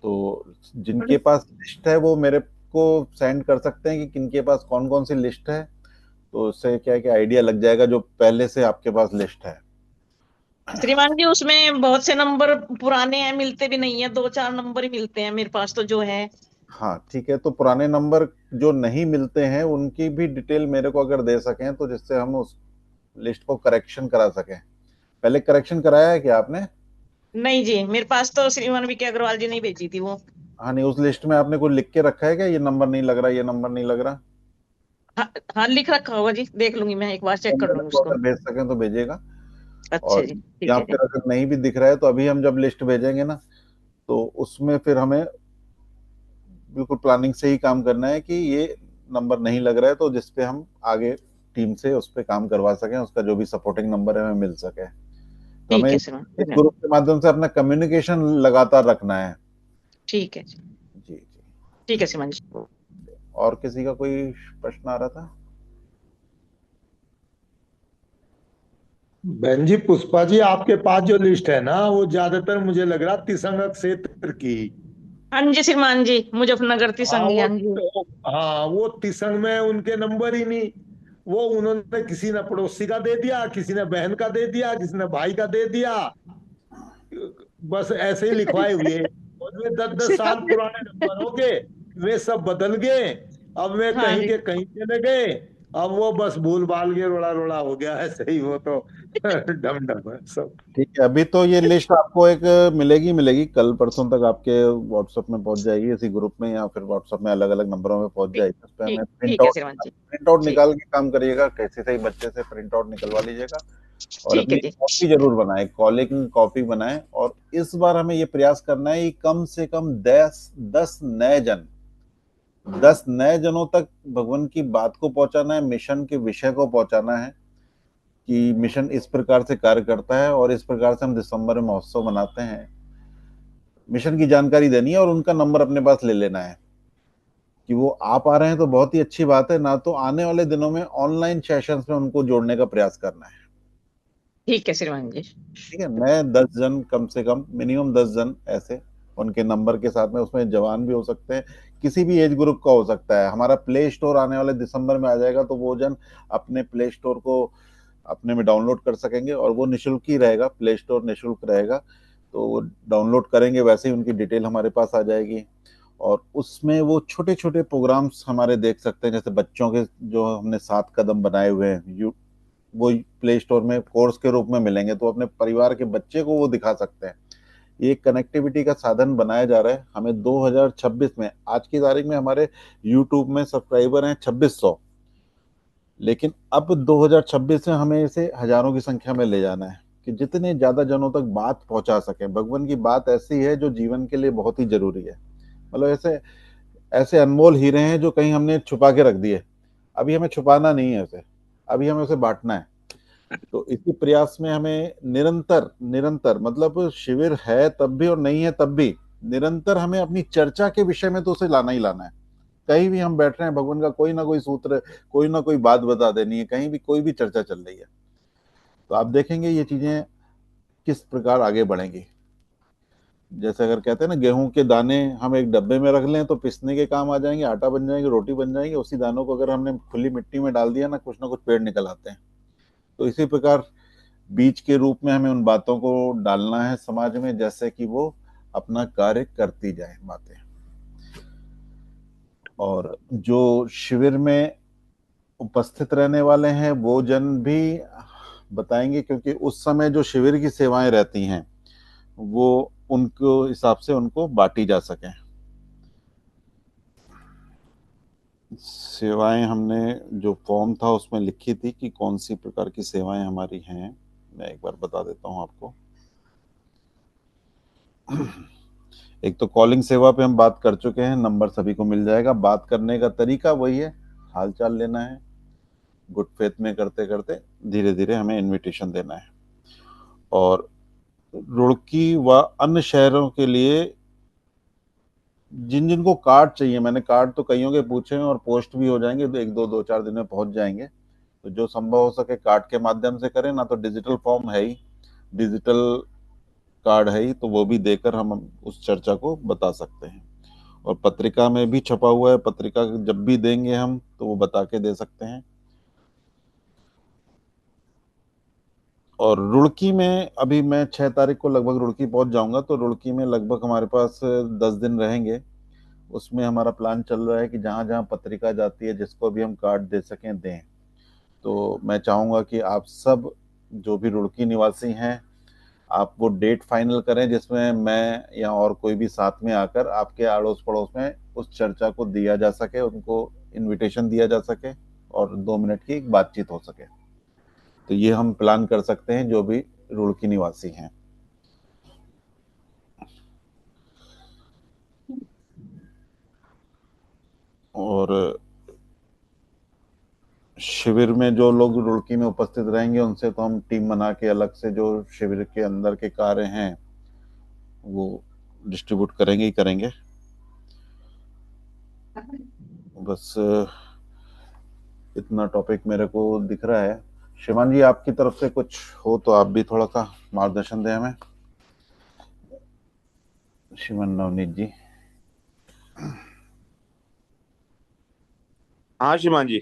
A: तो जिनके पास लिस्ट है वो मेरे को सेंड कर सकते हैं कि किनके पास कौन कौन सी लिस्ट है, तो उससे क्या है कि आइडिया लग जाएगा जो पहले से आपके पास लिस्ट है।
H: श्रीमान जी उसमें बहुत से नंबर पुराने हैं, मिलते भी नहीं है, 2-4 नंबर ही मिलते हैं मेरे पास तो जो है।
A: हाँ ठीक है, तो पुराने नंबर जो नहीं मिलते हैं उनकी भी डिटेल मेरे को अगर दे सकें तो जिससे हम उस लिस्ट को करेक्शन करा सकें। पहले करेक्शन कराया है क्या आपने?
H: नहीं जी, मेरे पास तो श्रीमान वी के अग्रवाल जी ने भेजी थी वो।
A: हाँ नहीं, उस लिस्ट में आपने कुछ लिख के रखा है क्या, ये नंबर नहीं लग रहा, ये नंबर नहीं लग रहा?
H: हाँ, हाँ लिख रखा होगा जी, देख लूंगी मैं, एक बार
A: तो
H: चेक कर
A: मेरे
H: लूंगी
A: को
H: उसको।
A: अगर भेज सकें तो भेजिएगा।
H: अच्छा
A: और
H: जी, ठीक
A: या
H: है जी।
A: फिर अगर नहीं भी दिख रहा है तो अभी हम जब लिस्ट भेजेंगे ना, तो उसमें फिर हमें बिल्कुल प्लानिंग से ही काम करना है कि ये नंबर नहीं लग रहा है, तो जिसपे हम आगे टीम से उस पर काम करवा सकें, उसका जो भी सपोर्टिंग नंबर है हमें मिल सके। तो
H: ठीक
A: हमें
H: है
A: इस
H: श्रीमान।
A: ग्रुप के माध्यम से अपना कम्युनिकेशन लगातार रखना है।
H: ठीक है जी,
A: जी जी।
H: ठीक है श्रीमान जी।
A: और किसी का कोई प्रश्न आ रहा था?
D: बहन जी, पुष्पा जी, आपके पास जो लिस्ट है ना वो ज्यादातर मुझे लग रहा तिसंग क्षेत्र की।
H: हाँ जी श्रीमान जी, मुजफ्फरनगर
D: हाँ
H: तिसंगी, हाँ जी।
D: हाँ वो तिसंग में उनके नंबर ही नहीं। वो उन्होंने किसी ने पड़ोसी का दे दिया, किसी ने बहन का दे दिया, किसी ने भाई का दे दिया, बस ऐसे ही लिखवाए हुए। और वे 10-10 साल
H: श्रीमान जी।
D: पुराने नंबर हो गए, वे सब बदल गए। अब वे
H: हाँ
D: कहीं
H: जी।
D: के कहीं चले गए। अब वो बस भूल भाल के रोड़ा रोड़ा हो गया है, सही वो तो डम डम है सब।
A: ठीक है, अभी तो ये लिस्ट आपको एक मिलेगी मिलेगी कल परसों तक आपके व्हाट्सएप में पहुंच जाएगी, इसी ग्रुप में या फिर व्हाट्सएप में अलग अलग नंबरों में पहुंच
H: ठीक,
A: जाएगी। उस पर हमें
H: ठीक,
A: प्रिंट
H: ठीक है
A: आउट
H: श्रीमान जी।
A: प्रिंट आउट
H: ठीक,
A: निकाल के काम करिएगा, कैसे सही बच्चे से प्रिंट आउट निकलवा लीजिएगा और
H: ठीक है
A: अपनी
H: जी।
A: कॉपी जरूर बनाए, कॉलिंग कॉपी बनाए। और इस बार हमें ये प्रयास करना है कि कम से कम 10 नए जन, 10 नए जनों तक भगवान की बात को पहुंचाना है, मिशन के विषय को पहुंचाना है कि मिशन इस प्रकार से कार्य करता है और इस प्रकार से हम दिसंबर में महोत्सव मनाते हैं। मिशन की जानकारी देनी है और उनका नंबर अपने पास ले लेना है कि वो आ पा रहे हैं तो बहुत ही अच्छी बात है, ना तो आने वाले दिनों में ऑनलाइन सेशंस में उनको जोड़ने का प्रयास करना है।
H: ठीक है श्रीमान जी।
A: ठीक है, नए 10 जन, कम से कम मिनिमम 10 जन ऐसे उनके नंबर के साथ में, उसमें जवान भी हो सकते हैं, किसी भी एज ग्रुप का हो सकता है। हमारा प्ले स्टोर आने वाले दिसंबर में आ जाएगा, तो वो जन अपने प्ले स्टोर को अपने में डाउनलोड कर सकेंगे और वो निःशुल्क ही रहेगा, प्ले स्टोर निःशुल्क रहेगा, तो वो डाउनलोड करेंगे, वैसे ही उनकी डिटेल हमारे पास आ जाएगी। और उसमें वो छोटे छोटे प्रोग्राम्स हमारे देख सकते हैं, जैसे बच्चों के जो हमने 7 कदम बनाए हुए हैं, वो प्ले स्टोर में कोर्स के रूप में मिलेंगे, तो अपने परिवार के बच्चे को वो दिखा सकते हैं। ये कनेक्टिविटी का साधन बनाया जा रहा है। हमें 2026 में, आज की तारीख में हमारे यूट्यूब में सब्सक्राइबर हैं 2600, लेकिन अब 2026 में हमें इसे हजारों की संख्या में ले जाना है कि जितने ज्यादा जनों तक बात पहुंचा सके। भगवान की बात ऐसी है जो जीवन के लिए बहुत ही जरूरी है, मतलब ऐसे ऐसे अनमोल हीरे हैं जो कहीं हमने छुपा के रख दिए, अभी हमें छुपाना नहीं है उसे, अभी हमें उसे बांटना है। तो इसी प्रयास में हमें निरंतर निरंतर, मतलब शिविर है तब भी और नहीं है तब भी, निरंतर हमें अपनी चर्चा के विषय में तो उसे लाना ही लाना है। कहीं भी हम बैठ रहे हैं, भगवान का कोई ना कोई सूत्र, कोई ना कोई बात बता देनी है, कहीं भी कोई भी चर्चा चल रही है। तो आप देखेंगे ये चीजें किस प्रकार आगे बढ़ेंगी। जैसे अगर कहते हैं ना, गेहूं के दाने हम एक डब्बे में रख लें तो पिसने के काम आ जाएंगे, आटा बन जाएंगे, रोटी बन जाएंगे, उसी दानों को अगर हमने खुली मिट्टी में डाल दिया ना कुछ पेड़ निकल आते हैं। तो इसी प्रकार बीज के रूप में हमें उन बातों को डालना है समाज में, जैसे कि वो अपना कार्य करती जाए बातें। और जो शिविर में उपस्थित रहने वाले हैं वो जन भी बताएंगे, क्योंकि उस समय जो शिविर की सेवाएं रहती हैं वो उनको हिसाब से उनको बांटी जा सके। सेवाएं हमने जो फॉर्म था उसमें लिखी थी कि कौन सी प्रकार की सेवाएं हमारी हैं। मैं एक बार बता देता हूं आपको। एक तो कॉलिंग सेवा पे हम बात कर चुके हैं, नंबर सभी को मिल जाएगा। बात करने का तरीका वही है, हालचाल लेना है, गुड फेथ में करते करते धीरे धीरे हमें इनविटेशन देना है। और रुड़की व अन्य शहरों के लिए जिन जिन को कार्ड चाहिए, मैंने कार्ड तो कईयों के पूछे हैं और पोस्ट भी हो जाएंगे, तो एक दो चार दिन में पहुंच जाएंगे। तो जो संभव हो सके कार्ड के माध्यम से करें, ना तो डिजिटल फॉर्म है ही, डिजिटल कार्ड है ही, तो वो भी देकर हम उस चर्चा को बता सकते हैं। और पत्रिका में भी छपा हुआ है, पत्रिका जब भी देंगे हम तो वो बता के दे सकते हैं। और रुड़की में अभी मैं 6 तारीख को लगभग रुड़की पहुंच जाऊंगा, तो रुड़की में लगभग हमारे पास 10 दिन रहेंगे। उसमें हमारा प्लान चल रहा है कि जहां जहां पत्रिका जाती है, जिसको भी हम कार्ड दे सकें दें। तो मैं चाहूंगा कि आप सब जो भी रुड़की निवासी हैं, आप वो डेट फाइनल करें जिसमें मैं या और कोई भी साथ में आकर आपके अड़ोस पड़ोस में उस चर्चा को दिया जा सके, उनको इनविटेशन दिया जा सके और 2 मिनट की एक बातचीत हो सके। तो ये हम प्लान कर सकते हैं जो भी रुड़की निवासी हैं। और शिविर में जो लोग रुड़की में उपस्थित रहेंगे उनसे तो हम टीम बना के अलग से जो शिविर के अंदर के कार्य हैं वो डिस्ट्रीब्यूट करेंगे ही करेंगे। बस इतना टॉपिक मेरे को दिख रहा है। शिवान जी, आपकी तरफ से कुछ हो तो आप भी थोड़ा सा मार्गदर्शन दें हमें। शिवन नवनीत जी।
J: हाँ शिवान जी।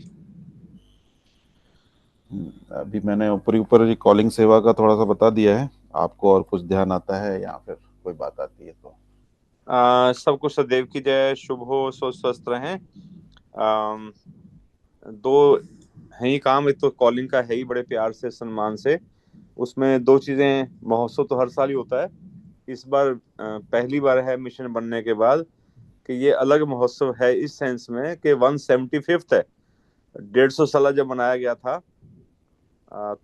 A: अभी मैंने ऊपर कॉलिंग सेवा का थोड़ा सा बता दिया है, आपको और कुछ ध्यान आता है या फिर कोई बात आती है तो?
J: सबको सदैव की जय, शुभ हो, स्वस्थ रहें। दो है ही काम, एक तो कॉलिंग का है ही बड़े प्यार से सम्मान से। उसमें दो चीजें, महोत्सव तो हर साल ही होता है, इस बार पहली बार है मिशन बनने के बाद कि ये अलग महोत्सव है इस सेंस में कि 175th है। 150 साल जब मनाया गया था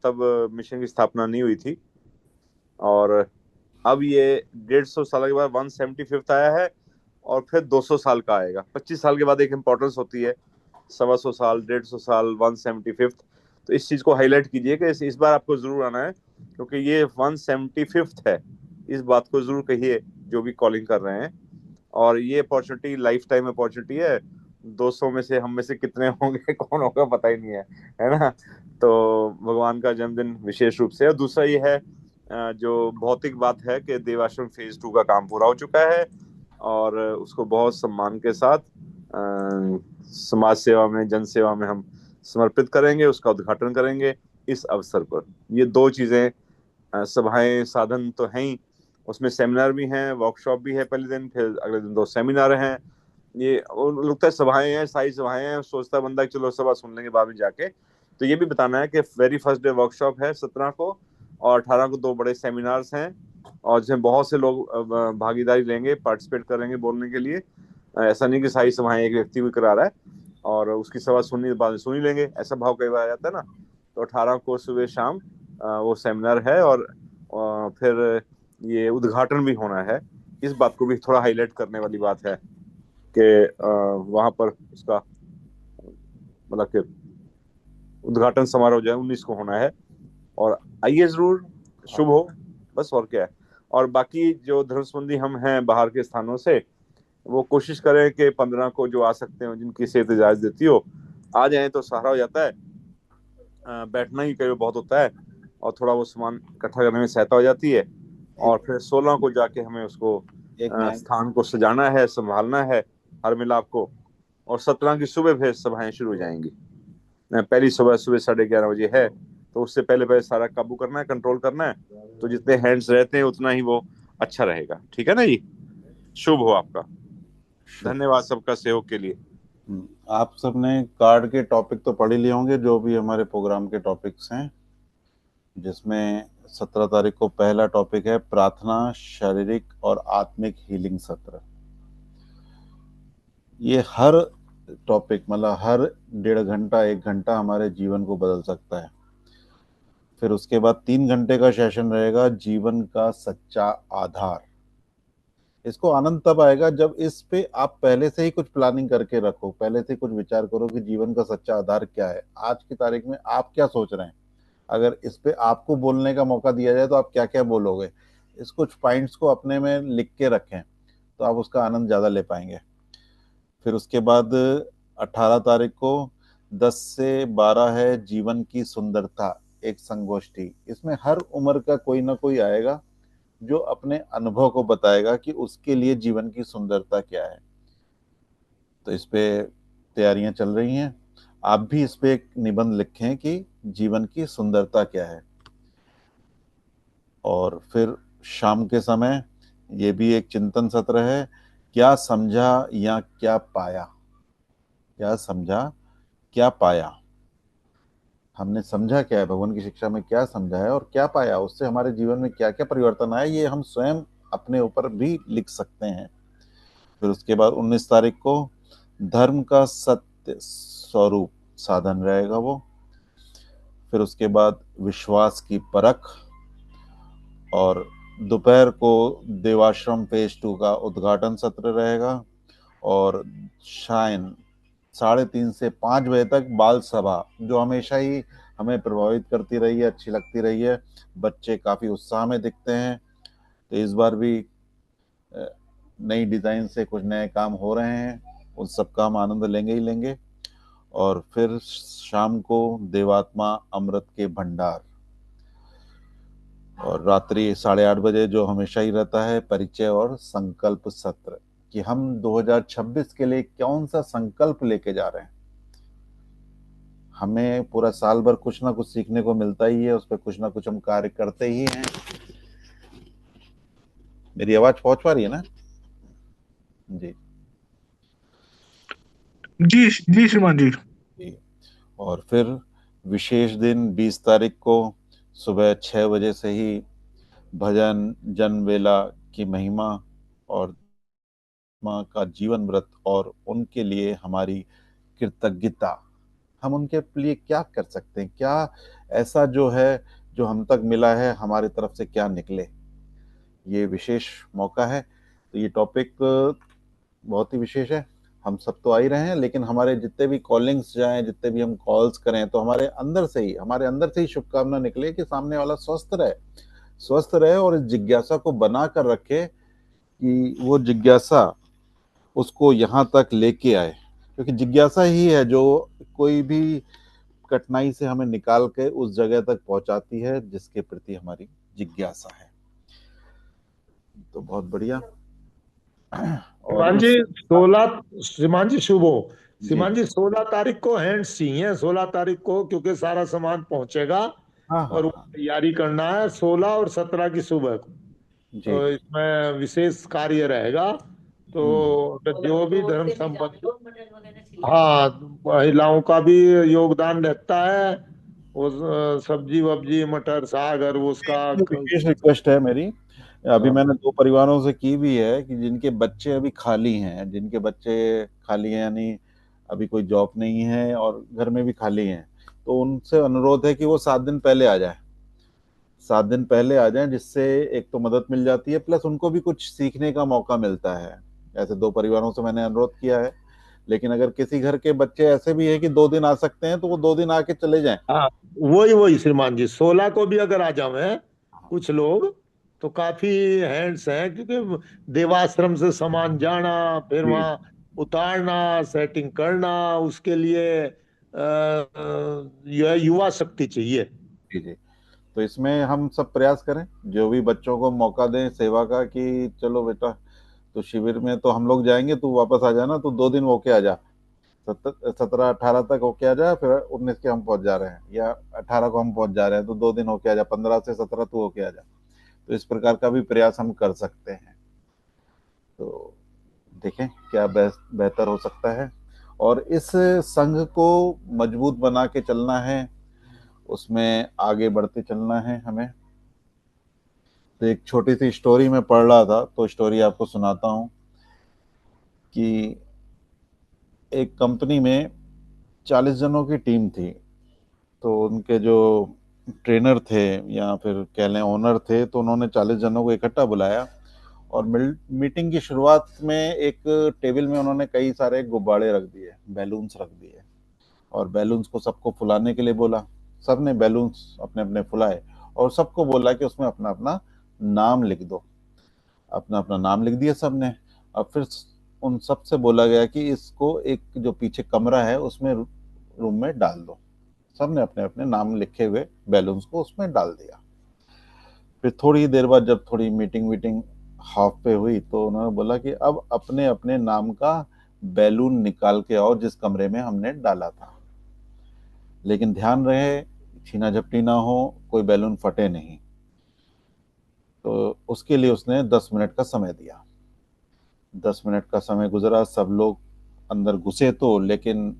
J: तब मिशन की स्थापना नहीं हुई थी, और अब ये 150 साल के बाद 175th आया है, और फिर 200 साल का आएगा। 25 साल के बाद एक इम्पोर्टेंस होती है, 125 साल, 150 साल, 175th। तो इस चीज को हाईलाइट कीजिए कि इस बार आपको जरूर आना है, क्योंकि ये 175th है। इस बात को जरूर कहिए जो भी कॉलिंग कर रहे हैं। और ये अपॉर्चुनिटी लाइफ टाइम अपॉर्चुनिटी है। 200 में से हम में से कितने होंगे, कौन होगा पता ही नहीं है ना। तो भगवान का जन्मदिन विशेष रूप से। और दूसरा ये है जो भौतिक बात है कि देवाश्रम फेज 2 का काम पूरा हो चुका है, और उसको बहुत सम्मान के साथ समाज सेवा में, जन सेवा में हम समर्पित करेंगे, उसका उद्घाटन करेंगे इस अवसर पर। ये दो चीजें, सभाएं साधन तो हैं ही, उसमें सेमिनार भी हैं, वर्कशॉप भी है पहले दिन, फिर अगले दिन 2 सेमिनार हैं। ये लगता है सभाएं हैं, सारी सभाएं हैं, सोचता बंदा चलो सभा सुन लेंगे बाद में जाके। तो ये भी बताना है कि वेरी फर्स्ट डे वर्कशॉप है 17 को, और 18 को 2 बड़े सेमिनार्स हैं, और जिसमें बहुत से लोग भागीदारी लेंगे, पार्टिसिपेट करेंगे बोलने के लिए। ऐसा नहीं कि सारी सभाएं एक व्यक्ति भी करा रहा है और उसकी सभा सुननी बाद में सुन ही लेंगे, ऐसा भाव कई बार आ जाता है ना। तो 18 को सुबह शाम वो सेमिनार है, और फिर ये उद्घाटन भी होना है। इस बात को भी थोड़ा हाईलाइट करने वाली बात है कि वहां पर उसका मतलब कि उद्घाटन समारोह जो है 19 को होना है, और आइए जरूर, शुभ हो, बस और क्या है। और बाकी जो धर्म संबंधी हम हैं बाहर के स्थानों से, वो कोशिश करें कि 15 को जो आ सकते हो, जिनकी सेहत इजाजत देती हो, आ जाएं तो सहारा हो जाता है। बैठना ही कई बहुत होता है, और थोड़ा वो सामान इकट्ठा करने में सहायता हो जाती है। और फिर 16 को जाके हमें उसको स्थान को सजाना है, संभालना है हर मिलाप को। और 17 की सुबह फिर सभाएं शुरू हो जाएंगी। पहली सुबह 11:30 बजे है, तो उससे पहले सारा काबू करना है, कंट्रोल करना है। तो जितने हैंड्स रहते हैं उतना ही वो अच्छा रहेगा, ठीक है ना जी। शुभ हो आपका, धन्यवाद सबका सहयोग के लिए।
A: आप सबने कार्ड के टॉपिक तो पढ़ ही लिए होंगे, जो भी हमारे प्रोग्राम के टॉपिक्स हैं, जिसमें 17 तारीख को पहला टॉपिक है प्रार्थना, शारीरिक और आत्मिक हीलिंग सत्र। ये हर टॉपिक, मतलब हर 1.5 घंटा 1 घंटा हमारे जीवन को बदल सकता है। फिर उसके बाद 3 घंटे का सेशन रहेगा जीवन का सच्चा आधार। इसको आनंद तब आएगा जब इस पे आप पहले से ही कुछ प्लानिंग करके रखो, पहले से कुछ विचार करो कि जीवन का सच्चा आधार क्या है, आज की तारीख में आप क्या सोच रहे हैं। अगर इस पे आपको बोलने का मौका दिया जाए तो आप क्या क्या बोलोगे, इस कुछ पॉइंट्स को अपने में लिख के रखें तो आप उसका आनंद ज़्यादा ले पाएंगे। फिर उसके बाद 18 तारीख को 10 से 12 है जीवन की सुंदरता, एक संगोष्ठी। इसमें हर उम्र का कोई ना कोई आएगा जो अपने अनुभव को बताएगा कि उसके लिए जीवन की सुंदरता क्या है। तो इस पे तैयारियां चल रही हैं। आप भी इस पे एक निबंध लिखें कि जीवन की सुंदरता क्या है। और फिर शाम के समय ये भी एक चिंतन सत्र है, क्या समझा या क्या पाया। क्या समझा क्या पाया, हमने समझा क्या है, भगवान की शिक्षा में क्या समझा है और क्या पाया, उससे हमारे जीवन में क्या क्या परिवर्तन आए, ये हम स्वयं अपने ऊपर भी लिख सकते हैं। फिर उसके बाद 19 तारीख को धर्म का सत्य स्वरूप साधन रहेगा वो। फिर उसके बाद विश्वास की परख, और दोपहर को देवाश्रम फेज 2 का उद्घाटन सत्र रहेगा। और शायन 3:30 से 5 बजे तक बाल सभा, जो हमेशा ही हमें प्रभावित करती रही है, अच्छी लगती रही है, बच्चे काफ़ी उत्साह में दिखते हैं। तो इस बार भी नई डिज़ाइन से कुछ नए काम हो रहे हैं, उन सब का हम आनंद लेंगे ही लेंगे। और फिर शाम को देवात्मा अमृत के भंडार, और रात्रि 8:30 बजे जो हमेशा ही रहता है परिचय और संकल्प सत्र, कि हम 2026 के लिए कौन सा संकल्प लेके जा रहे हैं। हमें पूरा साल भर कुछ ना कुछ सीखने को मिलता ही है, उस पर कुछ ना कुछ हम कार्य करते ही हैं। मेरी आवाज पहुंच पा रही है ना? जी
F: जी जी श्रीमान जी।
A: जी। और फिर विशेष दिन 20 तारीख को सुबह 6 बजे से ही भजन जनबेला की महिमा और माँ का जीवन व्रत और उनके लिए हमारी कृतज्ञता, हम उनके लिए क्या कर सकते हैं, क्या ऐसा जो है जो हम तक मिला है हमारी तरफ से क्या निकले, ये विशेष मौका है। तो ये टॉपिक बहुत ही विशेष है। हम सब तो आ ही रहे हैं, लेकिन हमारे जितने भी कॉलिंग्स जाएं, जितने भी हम कॉल्स करें, तो हमारे अंदर से ही शुभकामना निकले कि सामने वाला स्वस्थ रहे और इस जिज्ञासा को बना कर रखे कि वो जिज्ञासा उसको यहाँ तक लेके आए, क्योंकि जिज्ञासा ही है जो कोई भी कठिनाई से हमें निकाल के उस जगह तक पहुंचाती है जिसके प्रति हमारी जिज्ञासा है। तो बहुत बढ़िया। और
D: श्रीमान जी शुभ हो।
A: जी
D: श्रीमान जी 16 तारीख को हैंड्स चाहिए, 16 तारीख को, क्योंकि सारा सामान पहुंचेगा
A: हाँ
D: और वो तैयारी करना है। 16 और 17 की सुबह को
A: जी
D: तो इसमें विशेष कार्य रहेगा। तो जो भी धर्म संबंधी, हाँ, महिलाओं का भी योगदान रहता है। वो सब्जी वब्जी मटर साग और वो उसका
A: विशेष रिक्वेस्ट है मेरी, अभी
D: हाँ,
A: मैंने 2 परिवारों से की भी है कि जिनके बच्चे अभी खाली हैं, यानी अभी कोई जॉब नहीं है और घर में भी खाली हैं, तो उनसे अनुरोध है कि वो 7 दिन पहले आ जाएं, जिससे एक तो मदद मिल जाती है, प्लस उनको भी कुछ सीखने का मौका मिलता है। ऐसे 2 परिवारों से मैंने अनुरोध किया है। लेकिन अगर किसी घर के बच्चे ऐसे भी है कि 2 दिन आ सकते हैं तो वो 2 दिन आके चले जाएं।
D: हाँ, वही श्रीमान जी 16 को भी अगर आ जावे कुछ लोग तो काफी हैंड्स हैं, क्योंकि देवाश्रम से सामान जाना, फिर
A: जी
D: वहाँ उतारना, सेटिंग करना, उसके लिए यह युवा शक्ति चाहिए।
A: जी जी। तो इसमें हम सब प्रयास करें, जो भी बच्चों को मौका दें सेवा का, कि चलो बेटा, तो शिविर में तो हम लोग जाएंगे, तू वापस आ जाना, तो 2 दिन होके आ जा, 17-18 तक होके आ जा, फिर 19 के हम पहुंच जा रहे हैं, या 18 को हम पहुंच जा रहे हैं, तो 2 दिन होके आ जा, 15 से 17 तू होके आ जा। तो इस प्रकार का भी प्रयास हम कर सकते हैं। तो देखें क्या बेहतर हो सकता है, और इस संघ को मजबूत बना के चलना है, उसमें आगे बढ़ते चलना है हमें। तो एक छोटी सी स्टोरी में पढ़ रहा था, तो स्टोरी आपको सुनाता हूँ कि एक कंपनी में 40 जनों की टीम थी। तो उनके जो ट्रेनर थे या फिर कह लें ओनर थे, तो उन्होंने 40 जनों को इकट्ठा बुलाया और मीटिंग की शुरुआत में एक टेबल में उन्होंने कई सारे गुब्बारे रख दिए, बैलून्स रख दिए और बैलून्स को सबको फुलाने के लिए बोला। सबने बैलून्स अपने अपने फुलाए और सबको बोला कि उसमें अपना अपना नाम लिख दो। अपना अपना नाम लिख दिया सबने। अब फिर उन सब से बोला गया कि इसको एक जो पीछे कमरा है उसमें रूम में डाल दो। सबने अपने अपने नाम लिखे हुए बैलून्स को उसमें डाल दिया। फिर थोड़ी देर बाद जब थोड़ी मीटिंग हाफ पे हुई तो उन्होंने बोला कि अब अपने अपने नाम का बैलून निकाल के आओ जिस कमरे में हमने डाला था, लेकिन ध्यान रहे छीना झपटी ना हो, कोई बैलून फटे नहीं। तो उसके लिए उसने 10 मिनट का समय दिया। 10 मिनट का समय गुजरा, सब लोग अंदर घुसे तो, लेकिन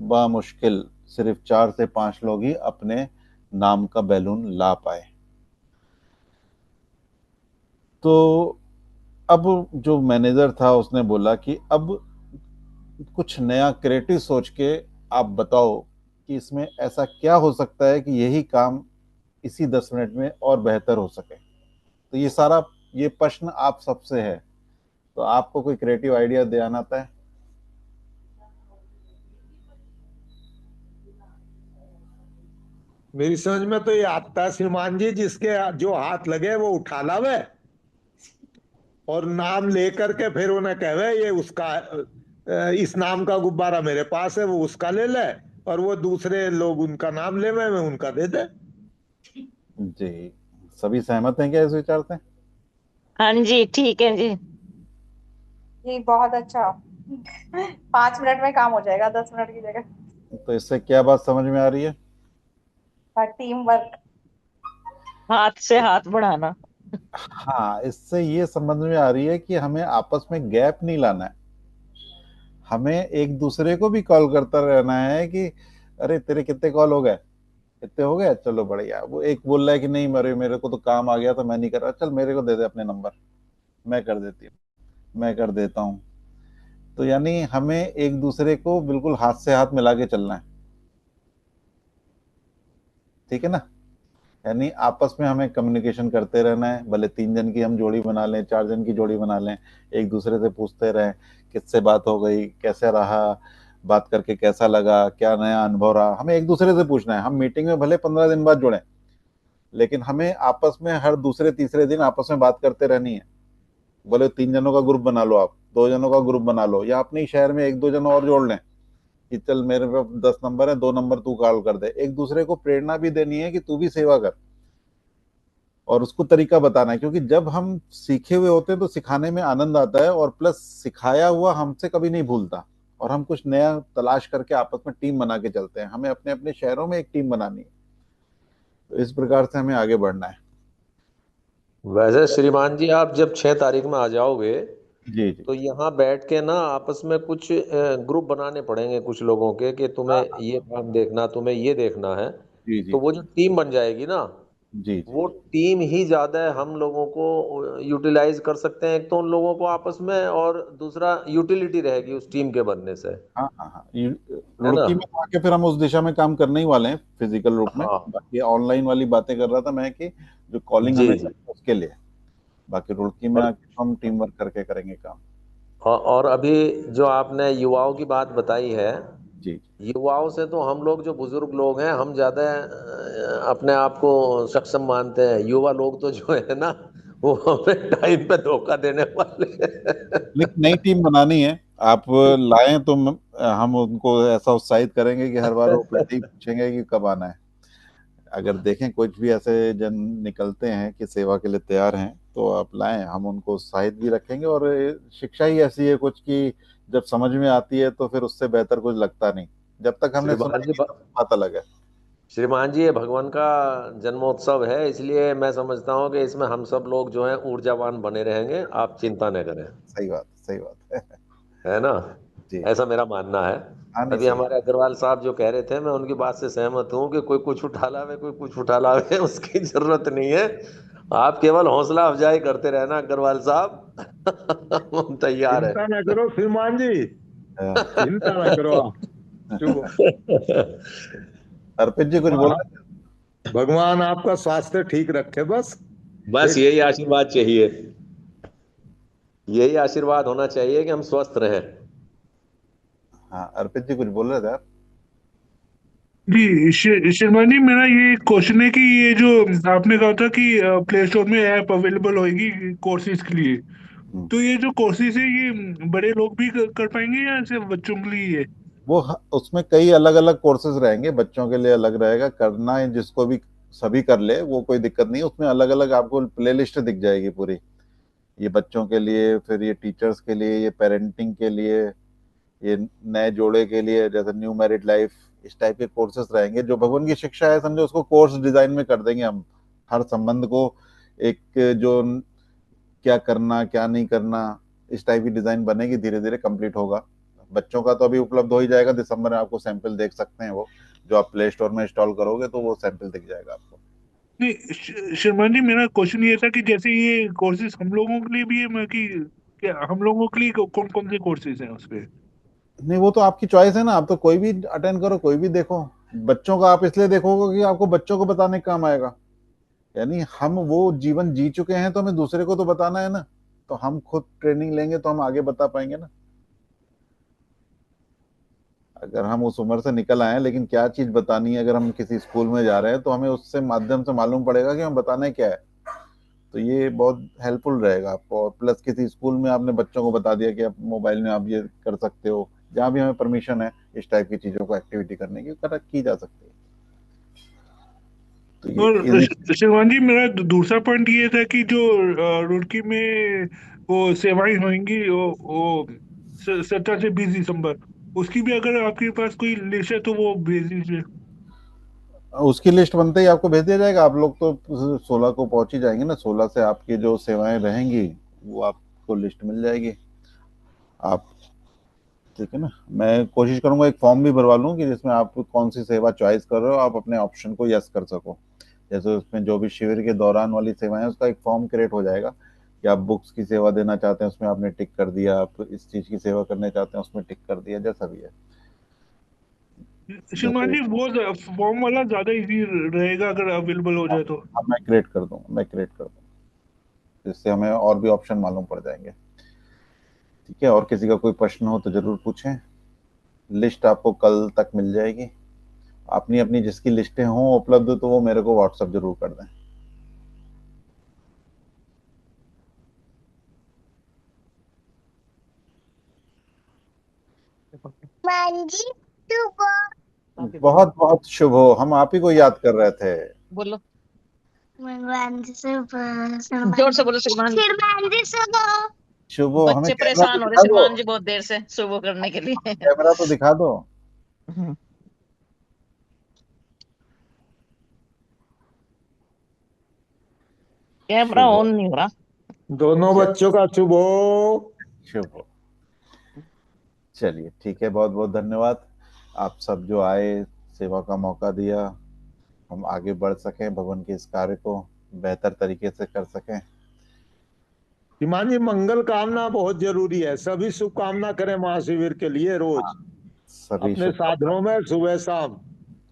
A: बामुश्किल सिर्फ 4 से 5 लोग ही अपने नाम का बैलून ला पाए। तो अब जो मैनेजर था उसने बोला कि अब कुछ नया क्रिएटिव सोच के आप बताओ कि इसमें ऐसा क्या हो सकता है कि यही काम इसी 10 मिनट में और बेहतर हो सके। तो ये प्रश्न आप सबसे है, तो आपको कोई क्रिएटिव आइडिया ध्यान आता है?
D: मेरी समझ में तो ये आता है श्रीमान जी, जिसके जो हाथ लगे वो उठा लावे और नाम लेकर के फिर उन्हें कहे ये उसका, इस नाम का गुब्बारा मेरे पास है, वो उसका ले ले और वो दूसरे लोग उनका नाम ले, मैं उनका दे दे।
A: जी, सभी सहमत हैं क्या इस विचार से?
H: हाँ जी, ठीक है जी।
G: ये बहुत अच्छा 5 मिनट में काम हो जाएगा 10 मिनट की जगह।
A: तो इससे क्या बात समझ में आ रही है?
G: Team work.
H: हाथ से हाथ बढ़ाना।
A: हाँ, इससे ये समझ में आ रही है कि हमें आपस में गैप नहीं लाना है। हमें एक दूसरे को भी कॉल करता रहना है कि अरे तेरे कितने कॉल हो गए, इतने हो गए, चलो बढ़िया। वो एक बोल रहा है कि नहीं मेरे को तो काम आ गया तो मैं नहीं कर रहा, चल मेरे को दे दे अपने नंबर, मैं कर देती हूँ, मैं कर देता हूँ। तो यानी हमें एक दूसरे को बिल्कुल हाथ से हाथ मिला के चलना है, ठीक है ना? यानी आपस में हमें कम्युनिकेशन करते रहना है, भले 3 जन की हम जोड़ी बना लें, 4 जन की जोड़ी बना लें, एक दूसरे से पूछते रहें किससे बात हो गई, कैसे रहा, बात करके कैसा लगा, क्या नया अनुभव रहा। हमें एक दूसरे से पूछना है। हम मीटिंग में भले 15 दिन बाद जुड़ें, लेकिन हमें आपस में हर दूसरे तीसरे दिन आपस में बात करते रहनी है। भले 3 जनों का ग्रुप बना लो, आप 2 जनों का ग्रुप बना लो, या अपने शहर में 1-2 जन और जोड़ लें कि चल मेरे पे 10 नंबर है, 2 नंबर तू कॉल कर दे। एक दूसरे को प्रेरणा भी देनी है कि तू भी सेवा कर और उसको तरीका बताना है, क्योंकि जब हम सीखे हुए होते हैं तो सिखाने में आनंद आता है और प्लस सिखाया हुआ हमसे कभी नहीं भूलता और हम कुछ नया तलाश करके आपस में टीम बना के चलते हैं। हमें अपने अपने शहरों में एक टीम बनानी है, तो इस प्रकार से हमें आगे बढ़ना है।
K: वैसे श्रीमान जी, आप जब 6 तारीख में आ जाओगे
A: जी जी।
K: तो यहाँ बैठ के ना आपस में कुछ ग्रुप बनाने पड़ेंगे कुछ लोगों के, कि तुम्हें ये काम देखना, तुम्हें ये देखना है।
A: जी जी
K: तो वो जो टीम बन जाएगी ना,
A: जी जी।
K: वो टीम ही ज्यादा हम लोगों को यूटिलाइज कर सकते हैं। एक तो उन लोगों को आपस में, और दूसरा यूटिलिटी रहेगी उस टीम के बनने से,
A: हाँ हाँ हाँ,
K: है ना?
A: रुड़की में आके फिर हम उस दिशा में काम करने ही वाले हैं फिजिकल रूप में।
K: हाँ
A: बाकी ऑनलाइन वाली बातें कर रहा था मैं कि जो कॉलिंग
K: जी
A: हमें
K: जी।
A: करनी है उसके लिए, बाकी रुड़की में
K: और
A: आके हम टीम वर्क करके करेंगे काम।
K: और अभी जो आपने युवाओं की बात बताई है,
A: जी
K: युवाओं से तो हम लोग जो बुजुर्ग लोग हैं, हम ज्यादा अपने आप को सक्षम मानते हैं। युवा लोग तो जो है ना, वो हमें टाइम पे धोखा देने वाले हैं।
A: लेकिन नई टीम बनानी है, आप लाएं तो हम उनको ऐसा उत्साहित करेंगे कि हर बार वो पहले ही पूछेंगे कि कब आना है। अगर देखें कुछ भी ऐसे जन निकलते हैं कि सेवा के लिए तैयार हैं तो आप लाएं, हम उनको उत्साहित भी रखेंगे। और शिक्षा ही ऐसी है कुछ कि जब समझ में आती है तो फिर उससे बेहतर कुछ लगता नहीं। जब तक हमने सुना
K: श्रीमान
A: ही
K: जी
A: नहीं तब बात अलग है।
K: श्रीमान जी, ये भगवान का जन्मोत्सव है, इसलिए मैं समझता हूँ कि इसमें हम सब लोग जो हैं ऊर्जावान बने रहेंगे। आप चिंता न करें,
A: सही बात है।
K: है ना?
A: जी
K: ऐसा मेरा मानना है।
A: हाँ, नहीं
K: अभी
A: सही।
K: हमारे अग्रवाल साहब जो कह रहे थे, मैं उनकी बात से सहमत हूँ कि कोई कुछ उठा लावे, कोई कुछ उठा लावे, उसकी जरूरत नहीं है। आप केवल हौसला अफजाई करते रहना अग्रवाल साहब। हम तैयार है।
D: चिंता ना करो श्रीमान जी, चिंता ना करो आप। शुभ हो।
A: अर्पित जी कुछ बोल रहे थे?
D: भगवान आपका स्वास्थ्य ठीक रखे बस।
K: बस यही आशीर्वाद चाहिए, यही आशीर्वाद होना चाहिए कि हम स्वस्थ रहें।
A: हाँ, अर्पित जी कुछ बोल रहे थे आप?
F: जी शर्मा जी, मेरा ये क्वेश्चन है कि ये जो आपने कहा था कि प्ले स्टोर में ऐप अवेलेबल होगी कोर्सेज के लिए, तो ये जो कोर्सेज है ये बड़े लोग भी कर पाएंगे या सिर्फ बच्चों के लिए ही है?
A: वो उसमें कई अलग अलग कोर्सेज रहेंगे, बच्चों के लिए अलग रहेगा, करना है जिसको भी सभी कर ले, वो कोई दिक्कत नहीं। उसमें अलग अलग आपको प्लेलिस्ट दिख जाएगी पूरी, ये बच्चों के लिए, फिर ये टीचर्स के लिए, ये पेरेंटिंग के लिए, ये नए जोड़े के लिए, जैसे न्यू मैरिड लाइफ, इस टाइप के कोर्सेज रहेंगे। जो भगवान की शिक्षा है समझो, उसको कोर्स डिजाइन में कर देंगे हम। हर संबंध को एक जो क्या करना क्या नहीं करना, इस टाइप की डिजाइन बनेगी, धीरे धीरे कंप्लीट होगा। बच्चों का तो अभी उपलब्ध हो ही जाएगा, दिसंबर में आपको सैंपल देख सकते हैं। वो जो आप प्ले स्टोर में इंस्टॉल करोगे तो वो सैंपल दिख जाएगा आपको।
F: नहीं शर्मा जी, मेरा क्वेश्चन ये था कि जैसे ये कोर्सेज हम लोगों के लिए भी है, कि क्या हम लोगों के लिए कौन कौन से कोर्सेज हैं उसपे?
A: नहीं, वो तो आपकी चॉइस है ना, आप तो कोई भी अटेंड करो, कोई भी देखो। बच्चों का आप इसलिए देखोगे कि आपको बच्चों को बताने का काम आएगा। यानी हम वो जीवन जी चुके हैं तो हमें दूसरे को तो बताना है ना, तो हम खुद ट्रेनिंग लेंगे तो हम आगे बता पाएंगे ना। अगर हम उस उम्र से निकल आए हैं, लेकिन क्या चीज बतानी है, अगर हम किसी स्कूल में जा रहे हैं तो हमें उससे माध्यम से मालूम पड़ेगा कि हम बताना है क्या है। तो ये बहुत हेल्पफुल रहेगा आपको। और प्लस किसी स्कूल में आपने बच्चों को बता दिया कि आप मोबाइल में आप ये कर सकते हो, जहाँ भी हमें परमिशन है इस टाइप की चीजों को एक्टिविटी करने की, की जा सकती है। तो ये
F: और शिवान जी, मेरा दूसरा पॉइंट ये था कि जो रुड़की में वो सेवाएं होंगी, वो 17 से 20 दिसंबर, उसकी भी अगर आपके पास कोई लिस्ट है तो वो भेज दीजिए।
A: उसकी लिस्ट बनते ही आपको भेज दिया जाएगा। आप लोग तो 16 को पहुंच ही जाएंगे ना, 16 से आपकी जो सेवाएं रहेंगी वो आपको लिस्ट मिल जाएगी। आप, ठीक है ना, मैं कोशिश करूंगा एक फॉर्म भी भरवा लूँ कि जिसमें आप कौन सी सेवा चॉइस कर रहे हो, आप अपने ऑप्शन को यस कर सको। जैसे उसमें जो भी शिविर के दौरान वाली सेवाएं हैं, उसका एक फॉर्म क्रिएट हो जाएगा कि आप बुक्स की सेवा देना चाहते हैं, उसमें आपने टिक कर दिया, आप इस चीज की सेवा करने चाहते हैं उसमें टिक कर दिया, जैसा भी है।
F: शिवान
A: जैसे
F: जी, वो फॉर्म वाला ज्यादा इजी रहेगा अगर अवेलेबल हो जाए तो।
A: मैं क्रिएट कर दूंगा, मैं क्रिएट कर दूंगा, जिससे हमें और भी ऑप्शन मालूम पड़ जाएंगे। ठीक है, और किसी का कोई प्रश्न हो तो जरूर पूछें। लिस्ट आपको कल तक मिल जाएगी। अपनी अपनी जिसकी लिस्टें हों उपलब्ध तो वो मेरे को व्हाट्सएप जरूर कर दें। बहुत बहुत शुभ हो, हम आप ही को याद कर रहे थे।
H: बोलो जोर से बोलो श्रीमान जी।
A: शुभ हो, हमें
H: बच्चे
A: कैमरा तो
H: परेशान हो रहे
A: दिखा दो,
H: श्रीमान जी बहुत देर से सुबह करने के लिए।
A: कैमरा तो दिखा दो।
H: कैमरा
A: शुभ हो,
H: ऑन नहीं हो रहा।
D: दोनों
A: चल,
D: बच्चों का शुभ हो।
A: शुभ हो। चलिए ठीक है, बहुत बहुत धन्यवाद। आप सब जो आए, सेवा का मौका दिया, हम आगे बढ़ सकें, भगवान के इस कार्य को बेहतर तरीके से कर सकें।
D: श्रीमान जी, मंगल कामना बहुत जरूरी है। सभी शुभकामना करें महाशिविर के लिए रोज
A: सभी
D: अपने
A: शुभकामनाएं।
D: साधनों में सुबह शाम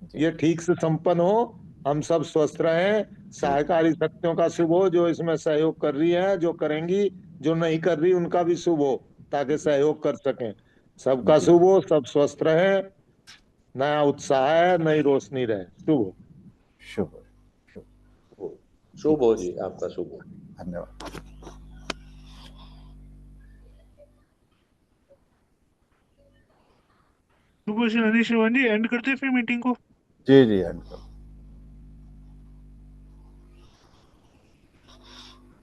A: जी
D: ये ठीक से संपन्न हो, हम सब स्वस्थ रहें।
A: जी
D: सहकारी शक्तियों का शुभ हो जो इसमें सहयोग कर रही है, जो करेंगी, जो नहीं कर रही उनका भी शुभ हो, ताकि सहयोग कर सकें। सबका
A: जी,
D: शुभ हो, सब स्वस्थ रहे, नया उत्साह है, नई रोशनी रहे। शुभ हो।
A: शुभ हो, शुभ। ठीक
K: शुभ हो
A: है,
K: जी, आपका शुभ हो।
A: धन्यवाद।
F: तो बस शिवान जी एंड करते हैं फिर मीटिंग को।
A: जी जी, एंड करो।